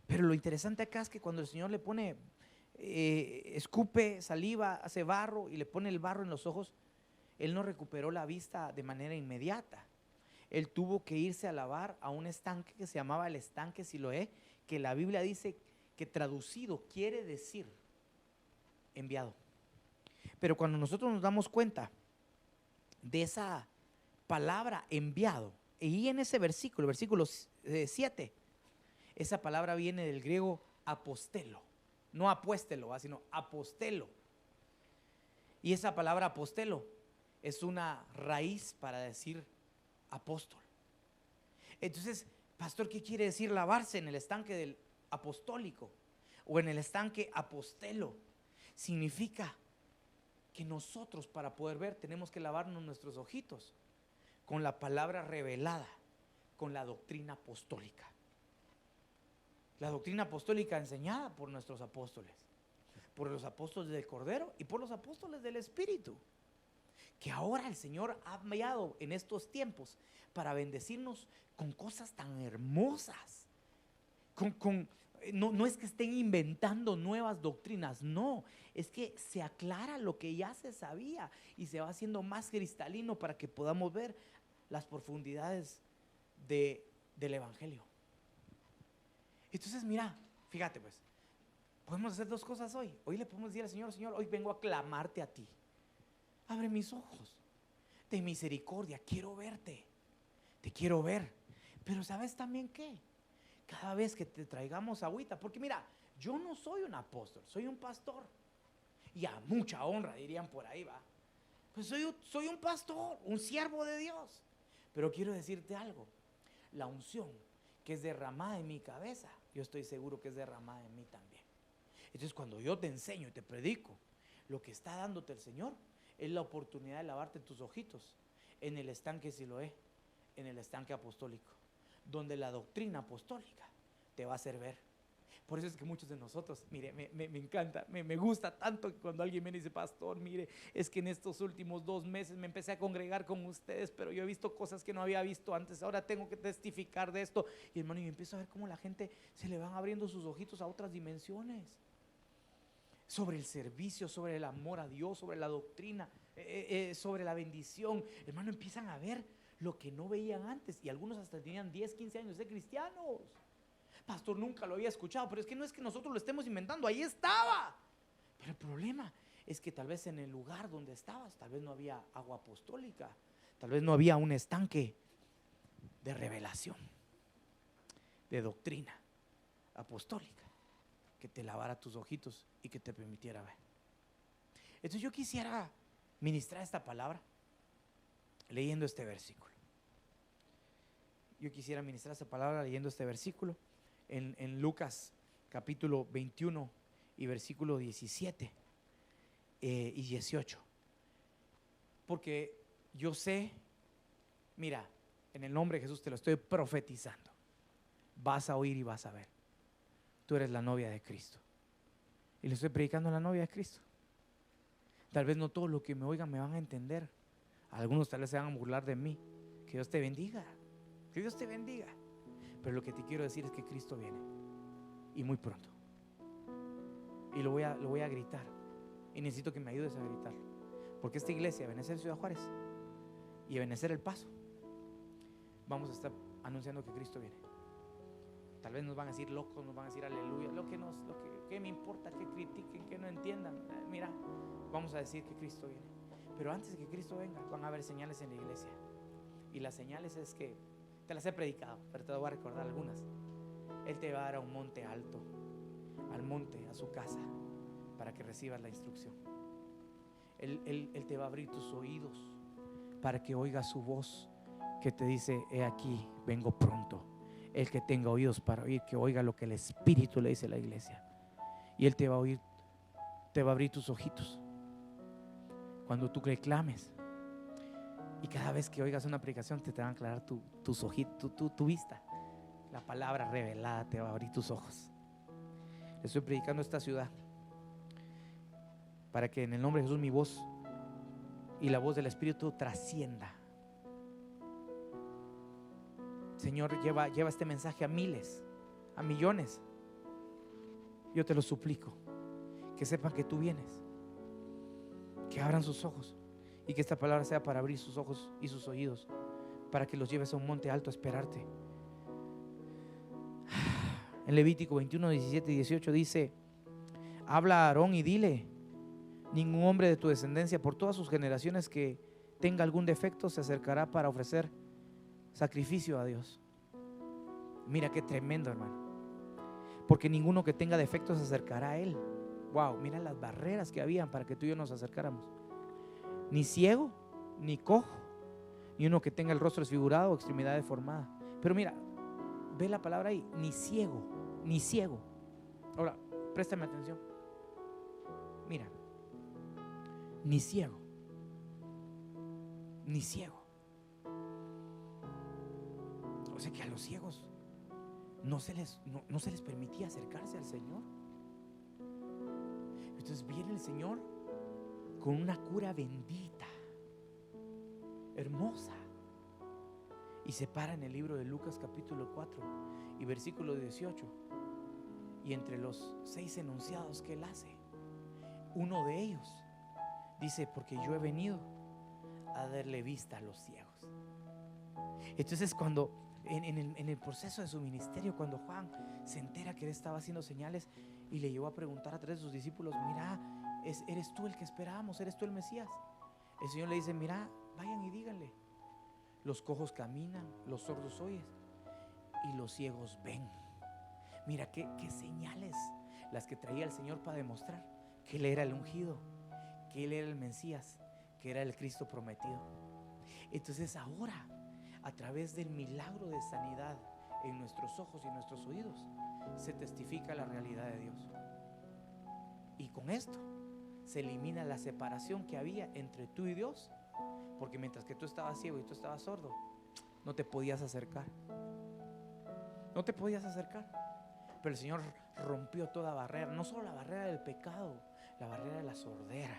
Pero lo interesante acá es que cuando el Señor le pone escupe saliva, hace barro y le pone el barro en los ojos, él no recuperó la vista de manera inmediata. Él tuvo que irse a lavar a un estanque que se llamaba el estanque Siloé, que la Biblia dice que traducido quiere decir enviado. Pero cuando nosotros nos damos cuenta de esa palabra enviado, y en ese versículo, versículo 7, esa palabra viene del griego apostelo, no apuéstelo, sino apostelo. Y esa palabra apostelo es una raíz para decir apóstol. Entonces, pastor, ¿qué quiere decir lavarse en el estanque del apostólico o en el estanque apostelo? Significa que nosotros, para poder ver, tenemos que lavarnos nuestros ojitos con la palabra revelada, con la doctrina apostólica. La doctrina apostólica enseñada por nuestros apóstoles, por los apóstoles del Cordero y por los apóstoles del Espíritu, que ahora el Señor ha enviado en estos tiempos para bendecirnos con cosas tan hermosas. No es que estén inventando nuevas doctrinas, no, es que se aclara lo que ya se sabía y se va haciendo más cristalino para que podamos ver las profundidades del Evangelio. Entonces mira, fíjate pues, podemos hacer dos cosas hoy. Hoy le podemos decir al Señor: Señor, hoy vengo a clamarte a ti. Abre mis ojos de misericordia, quiero verte, te quiero ver. Pero ¿sabes también qué? Cada vez que te traigamos agüita, porque mira, yo no soy un apóstol, soy un pastor. Y a mucha honra dirían por ahí, va. Pues soy un pastor, un siervo de Dios. Pero quiero decirte algo, la unción que es derramada en mi cabeza, yo estoy seguro que es derramada en mí también. Entonces cuando yo te enseño y te predico, lo que está dándote el Señor es la oportunidad de lavarte tus ojitos en el estanque Siloé, en el estanque apostólico, donde la doctrina apostólica te va a hacer ver. Por eso es que muchos de nosotros, mire, me encanta, me gusta tanto que cuando alguien me dice: pastor, mire, es que en estos últimos 2 meses me empecé a congregar con ustedes, pero yo he visto cosas que no había visto antes, ahora tengo que testificar de esto. Y hermano, yo empiezo a ver cómo la gente se le van abriendo sus ojitos a otras dimensiones, sobre el servicio, sobre el amor a Dios, sobre la doctrina, sobre la bendición. Hermano, empiezan a ver lo que no veían antes, y algunos hasta tenían 10, 15 años de cristianos. Pastor, nunca lo había escuchado, pero es que no es que nosotros lo estemos inventando, ahí estaba. Pero el problema es que tal vez en el lugar donde estabas, tal vez no había agua apostólica, tal vez no había un estanque de revelación, de doctrina apostólica, que te lavara tus ojitos y que te permitiera ver. Entonces yo quisiera ministrar esta palabra leyendo este versículo. Yo quisiera ministrar esta palabra leyendo este versículo en Lucas capítulo 21 y versículo 17 y 18. Porque yo sé, mira, en el nombre de Jesús te lo estoy profetizando. Vas a oír y vas a ver. Tú eres la novia de Cristo. Y le estoy predicando a la novia de Cristo. Tal vez no todo lo que me oigan me van a entender. Algunos tal vez se van a burlar de mí. Que Dios te bendiga. Que Dios te bendiga. Pero lo que te quiero decir es que Cristo viene. Y muy pronto. Y lo voy a gritar. Y necesito que me ayudes a gritarlo. Porque esta iglesia, Ebenecer Ciudad Juárez y Ebenecer El Paso, vamos a estar anunciando que Cristo viene. Tal vez nos van a decir locos, nos van a decir aleluya, ¿qué me importa que critiquen, que no entiendan? Mira, vamos a decir que Cristo viene. Pero antes de que Cristo venga, van a haber señales en la iglesia. Y las señales es que, te las he predicado, pero te voy a recordar algunas. Él te va a dar a un monte alto, al monte, a su casa, para que recibas la instrucción. Él te va a abrir tus oídos para que oigas su voz que te dice: he aquí, vengo pronto. El que tenga oídos para oír, que oiga lo que el Espíritu le dice a la iglesia. Y Él te va a oír, te va a abrir tus ojitos cuando tú reclames. Y cada vez que oigas una predicación te van a aclarar tus ojitos, tu vista. La palabra revelada te va a abrir tus ojos. Le estoy predicando a esta ciudad para que en el nombre de Jesús mi voz y la voz del Espíritu trascienda. Señor, lleva este mensaje a miles, a millones. Yo te lo suplico, que sepan que tú vienes, que abran sus ojos y que esta palabra sea para abrir sus ojos y sus oídos, para que los lleves a un monte alto a esperarte. En Levítico 21, 17 y 18 dice: habla a Aarón y dile: ningún hombre de tu descendencia por todas sus generaciones que tenga algún defecto se acercará para ofrecer sacrificio a Dios. Mira qué tremendo, hermano, porque ninguno que tenga defecto se acercará a Él. Wow, mira las barreras que habían para que tú y yo nos acercáramos. Ni ciego, ni cojo, ni uno que tenga el rostro desfigurado o extremidad deformada. Pero mira, ve la palabra ahí: ni ciego, ni ciego. Ahora, préstame atención. Mira, ni ciego, ni ciego. O sea que a los ciegos no se les permitía acercarse al Señor. Entonces viene el Señor con una cura bendita, hermosa, y se para en el libro de Lucas capítulo 4 y versículo 18. Y entre los 6 enunciados que Él hace, uno de ellos dice: porque yo he venido a darle vista a los ciegos. Entonces cuando en el proceso de su ministerio, cuando Juan se entera que Él estaba haciendo señales y le llevó a preguntar a 3 de sus discípulos: mira, ¿eres tú el que esperábamos? ¿Eres tú el Mesías? El Señor le dice: mira, vayan y díganle: los cojos caminan, los sordos oyen y los ciegos ven. Mira qué señales las que traía el Señor para demostrar que Él era el ungido, que Él era el Mesías, que era el Cristo prometido. Entonces ahora, a través del milagro de sanidad en nuestros ojos y en nuestros oídos, se testifica la realidad de Dios. Y con esto se elimina la separación que había entre tú y Dios, porque mientras que tú estabas ciego y tú estabas sordo, no te podías acercar. No te podías acercar. Pero el Señor rompió toda barrera, no solo la barrera del pecado, la barrera de la sordera,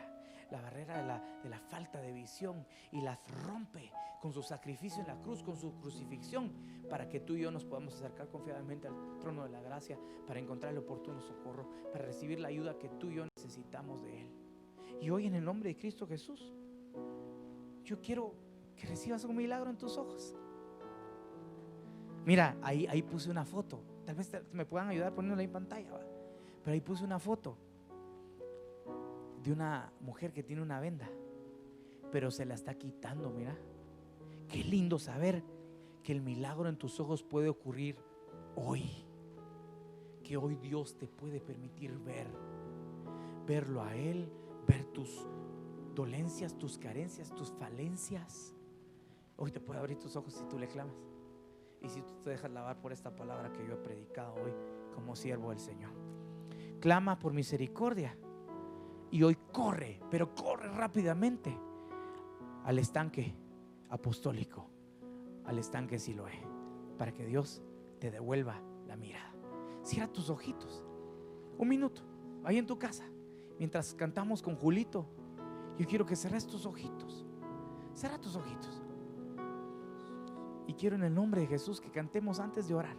la barrera de la falta de visión, y las rompe con su sacrificio en la cruz, con su crucifixión, para que tú y yo nos podamos acercar confiadamente al trono de la gracia, para encontrar el oportuno socorro, para recibir la ayuda que tú y yo necesitamos de Él. Y hoy, en el nombre de Cristo Jesús, yo quiero que recibas un milagro en tus ojos. Mira, ahí puse una foto. Tal vez me puedan ayudar poniéndola en pantalla, ¿va? Pero ahí puse una foto de una mujer que tiene una venda, pero se la está quitando. Mira, qué lindo saber que el milagro en tus ojos puede ocurrir hoy. Que hoy Dios te puede permitir verlo a Él, ver tus dolencias, tus carencias, tus falencias. Hoy te puede abrir tus ojos si tú le clamas y si tú te dejas lavar por esta palabra que yo he predicado hoy como siervo del Señor. Clama por misericordia y hoy corre, pero corre rápidamente al estanque apostólico, al estanque Siloé, para que Dios te devuelva la mirada. Cierra tus ojitos un minuto ahí en tu casa mientras cantamos con Julito. Yo quiero que cerres tus ojitos. Cierra tus ojitos. Y quiero, en el nombre de Jesús, que cantemos antes de orar,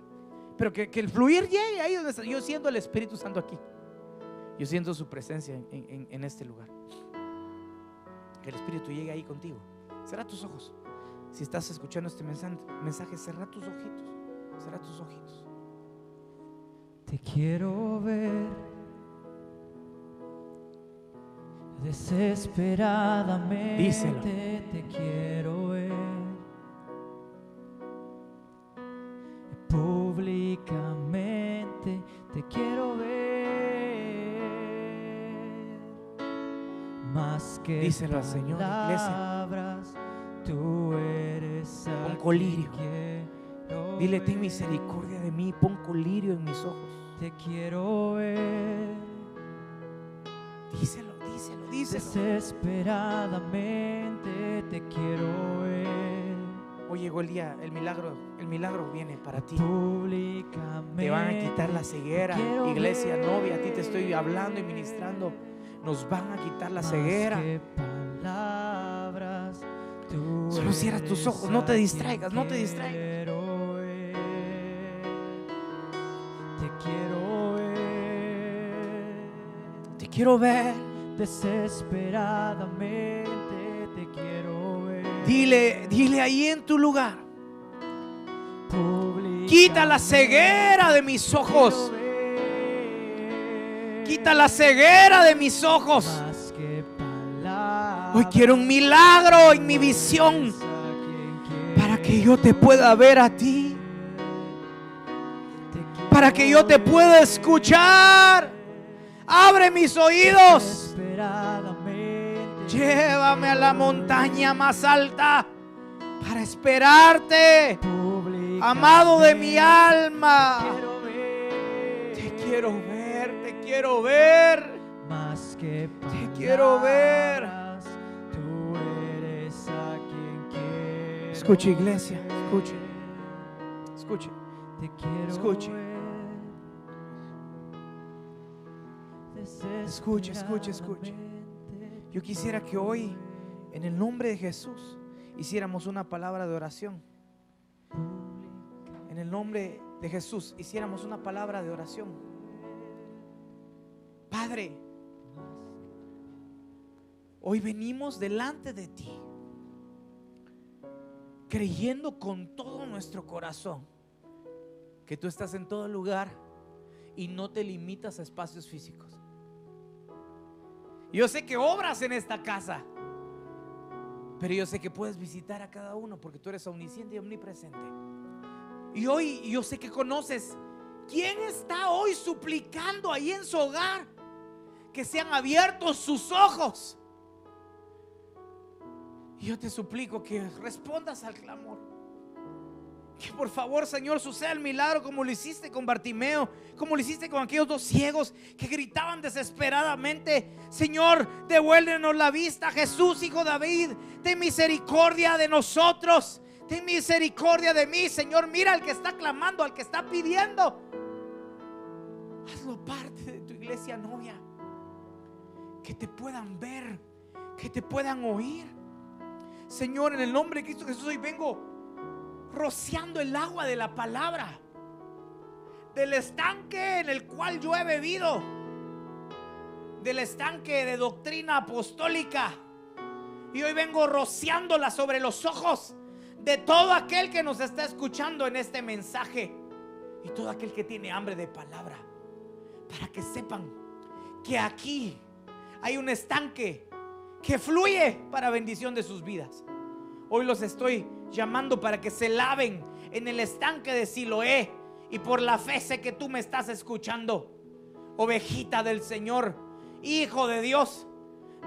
pero que el fluir llegue ahí donde está. Yo siento el Espíritu Santo aquí. Yo siento su presencia en este lugar. Que el Espíritu llegue ahí contigo. Cierra tus ojos. Si estás escuchando este mensaje, cierra tus ojitos. Cierra tus ojitos. Te quiero ver desesperadamente. Díselo. Te quiero ver públicamente. Te quiero ver más que díselo al Señor, palabras. Tú eres pon colirio. Dile: ten misericordia de mí. Pon colirio en mis ojos. Te quiero ver. Díselo, díselo, díselo. Desesperadamente te quiero ver. Hoy llegó el día, el milagro viene para ti. Públicamente te van a quitar la ceguera, iglesia, novia. A ti te estoy hablando y ministrando. Nos van a quitar la ceguera. Palabras, solo cierra tus ojos, no te distraigas, no te distraigas. Te quiero ver. Te quiero ver. Desesperadamente te quiero ver. Dile ahí en tu lugar. Quita la ceguera de mis ojos. Quita la ceguera de mis ojos. Hoy quiero un milagro en mi visión para que yo te pueda ver a ti, para que yo te pueda escuchar. Abre mis oídos. Llévame a la montaña más alta para esperarte, amado de mi alma. Te quiero ver, te quiero ver, te quiero ver. Tú eres a quien quiero. Escuche, iglesia, escuche, escuche, Te quiero escuche. ver. Escuche, escuche, escuche. Yo quisiera que hoy, en el nombre de Jesús, hiciéramos una palabra de oración. En el nombre de Jesús, hiciéramos una palabra de oración. Padre, hoy venimos delante de ti, creyendo con todo nuestro corazón que tú estás en todo lugar y no te limitas a espacios físicos. Yo sé que obras en esta casa, pero yo sé que puedes visitar a cada uno porque tú eres omnisciente y omnipresente. Y hoy yo sé que conoces quién está hoy suplicando ahí en su hogar que sean abiertos sus ojos. Y yo te suplico que respondas al clamor. Que por favor, Señor, suceda el milagro como lo hiciste con Bartimeo, como lo hiciste con aquellos dos ciegos que gritaban desesperadamente: Señor, devuélvenos la vista. Jesús, hijo de David, ten misericordia de nosotros. Ten misericordia de mí, Señor. Mira al que está clamando, al que está pidiendo. Hazlo parte de tu iglesia novia. Que te puedan ver, que te puedan oír. Señor, en el nombre de Cristo Jesús, hoy vengo rociando el agua de la palabra, del estanque en el cual yo he bebido, del estanque de doctrina apostólica. Y hoy vengo rociándola sobre los ojos de todo aquel que nos está escuchando en este mensaje y todo aquel que tiene hambre de palabra, para que sepan que aquí hay un estanque que fluye para bendición de sus vidas. Hoy los estoy llamando para que se laven en el estanque de Siloé. Y por la fe sé que tú me estás escuchando, ovejita del Señor, hijo de Dios,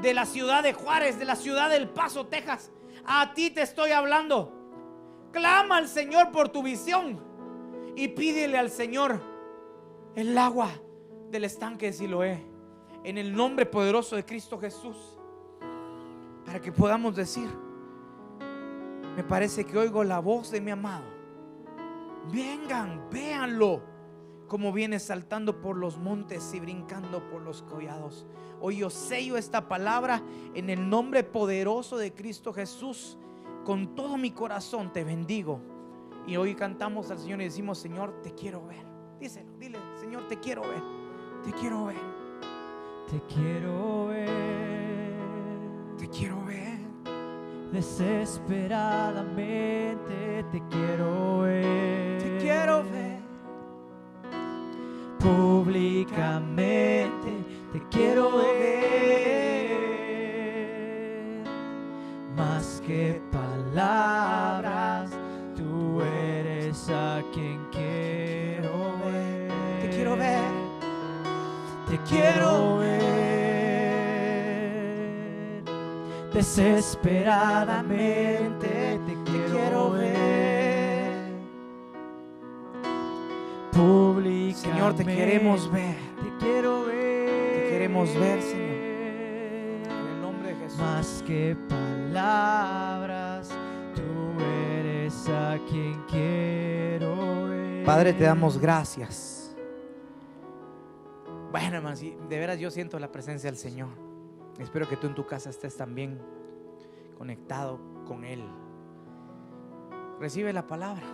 de la ciudad de Juárez, de la ciudad del Paso, Texas. A ti te estoy hablando. Clama al Señor por tu visión y pídele al Señor el agua del estanque de Siloé, en el nombre poderoso de Cristo Jesús, para que podamos decir: me parece que oigo la voz de mi amado. Vengan, véanlo como viene saltando por los montes y brincando por los collados. Hoy yo sello esta palabra en el nombre poderoso de Cristo Jesús. Con todo mi corazón te bendigo. Y hoy cantamos al Señor y decimos: Señor, te quiero ver. Díselo, dile: Señor, te quiero ver. Te quiero ver. Te quiero ver. Te quiero ver. Desesperadamente te quiero ver. Te quiero ver. Públicamente te quiero ver. Más que palabras, tú eres a quien quiero ver. Te quiero ver. Te quiero ver. Desesperadamente te quiero ver. Públicamente Señor, te queremos ver. te quiero ver. Te queremos ver, Señor, en el nombre de Jesús. Más que palabras, tú eres a quien quiero ver. Padre, te damos gracias. Bueno, hermanos, de veras yo siento la presencia del Señor. Espero que tú en tu casa estés también conectado con Él. Recibe la palabra,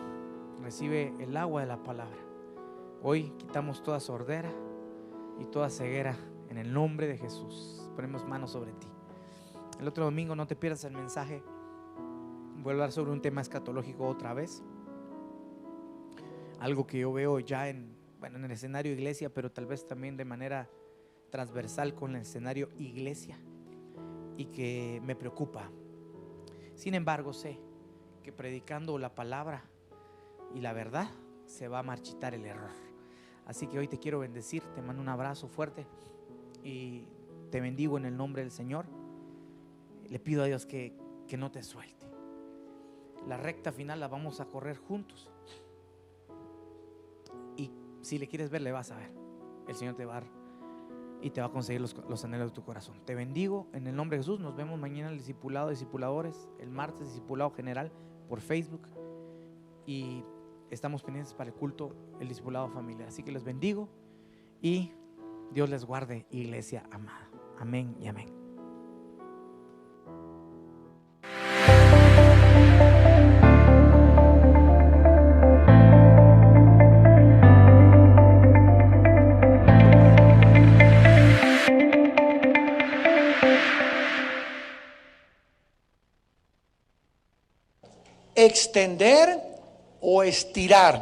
recibe el agua de la palabra. Hoy quitamos toda sordera y toda ceguera En el nombre de Jesús, ponemos manos sobre ti. El otro domingo no te pierdas el mensaje. Voy a hablar sobre un tema escatológico otra vez. Algo que yo veo ya en el escenario iglesia, pero tal vez también de manera transversal con el escenario iglesia, y que me preocupa. Sin embargo, sé que predicando la palabra y la verdad se va a marchitar el error. Así que hoy te quiero bendecir, te mando un abrazo fuerte y te bendigo en el nombre del Señor. Le pido a Dios que no te suelte. La recta final la vamos a correr juntos, y si le quieres ver, le vas a ver. El Señor te va a dar y te va a conseguir los anhelos de tu corazón. Te bendigo en el nombre de Jesús. Nos vemos mañana en el discipulado de discipuladores, el martes discipulado general por Facebook, y estamos pendientes para el culto, el discipulado familiar. Así que les bendigo y Dios les guarde, iglesia amada. Amén y amén. Extender o estirar.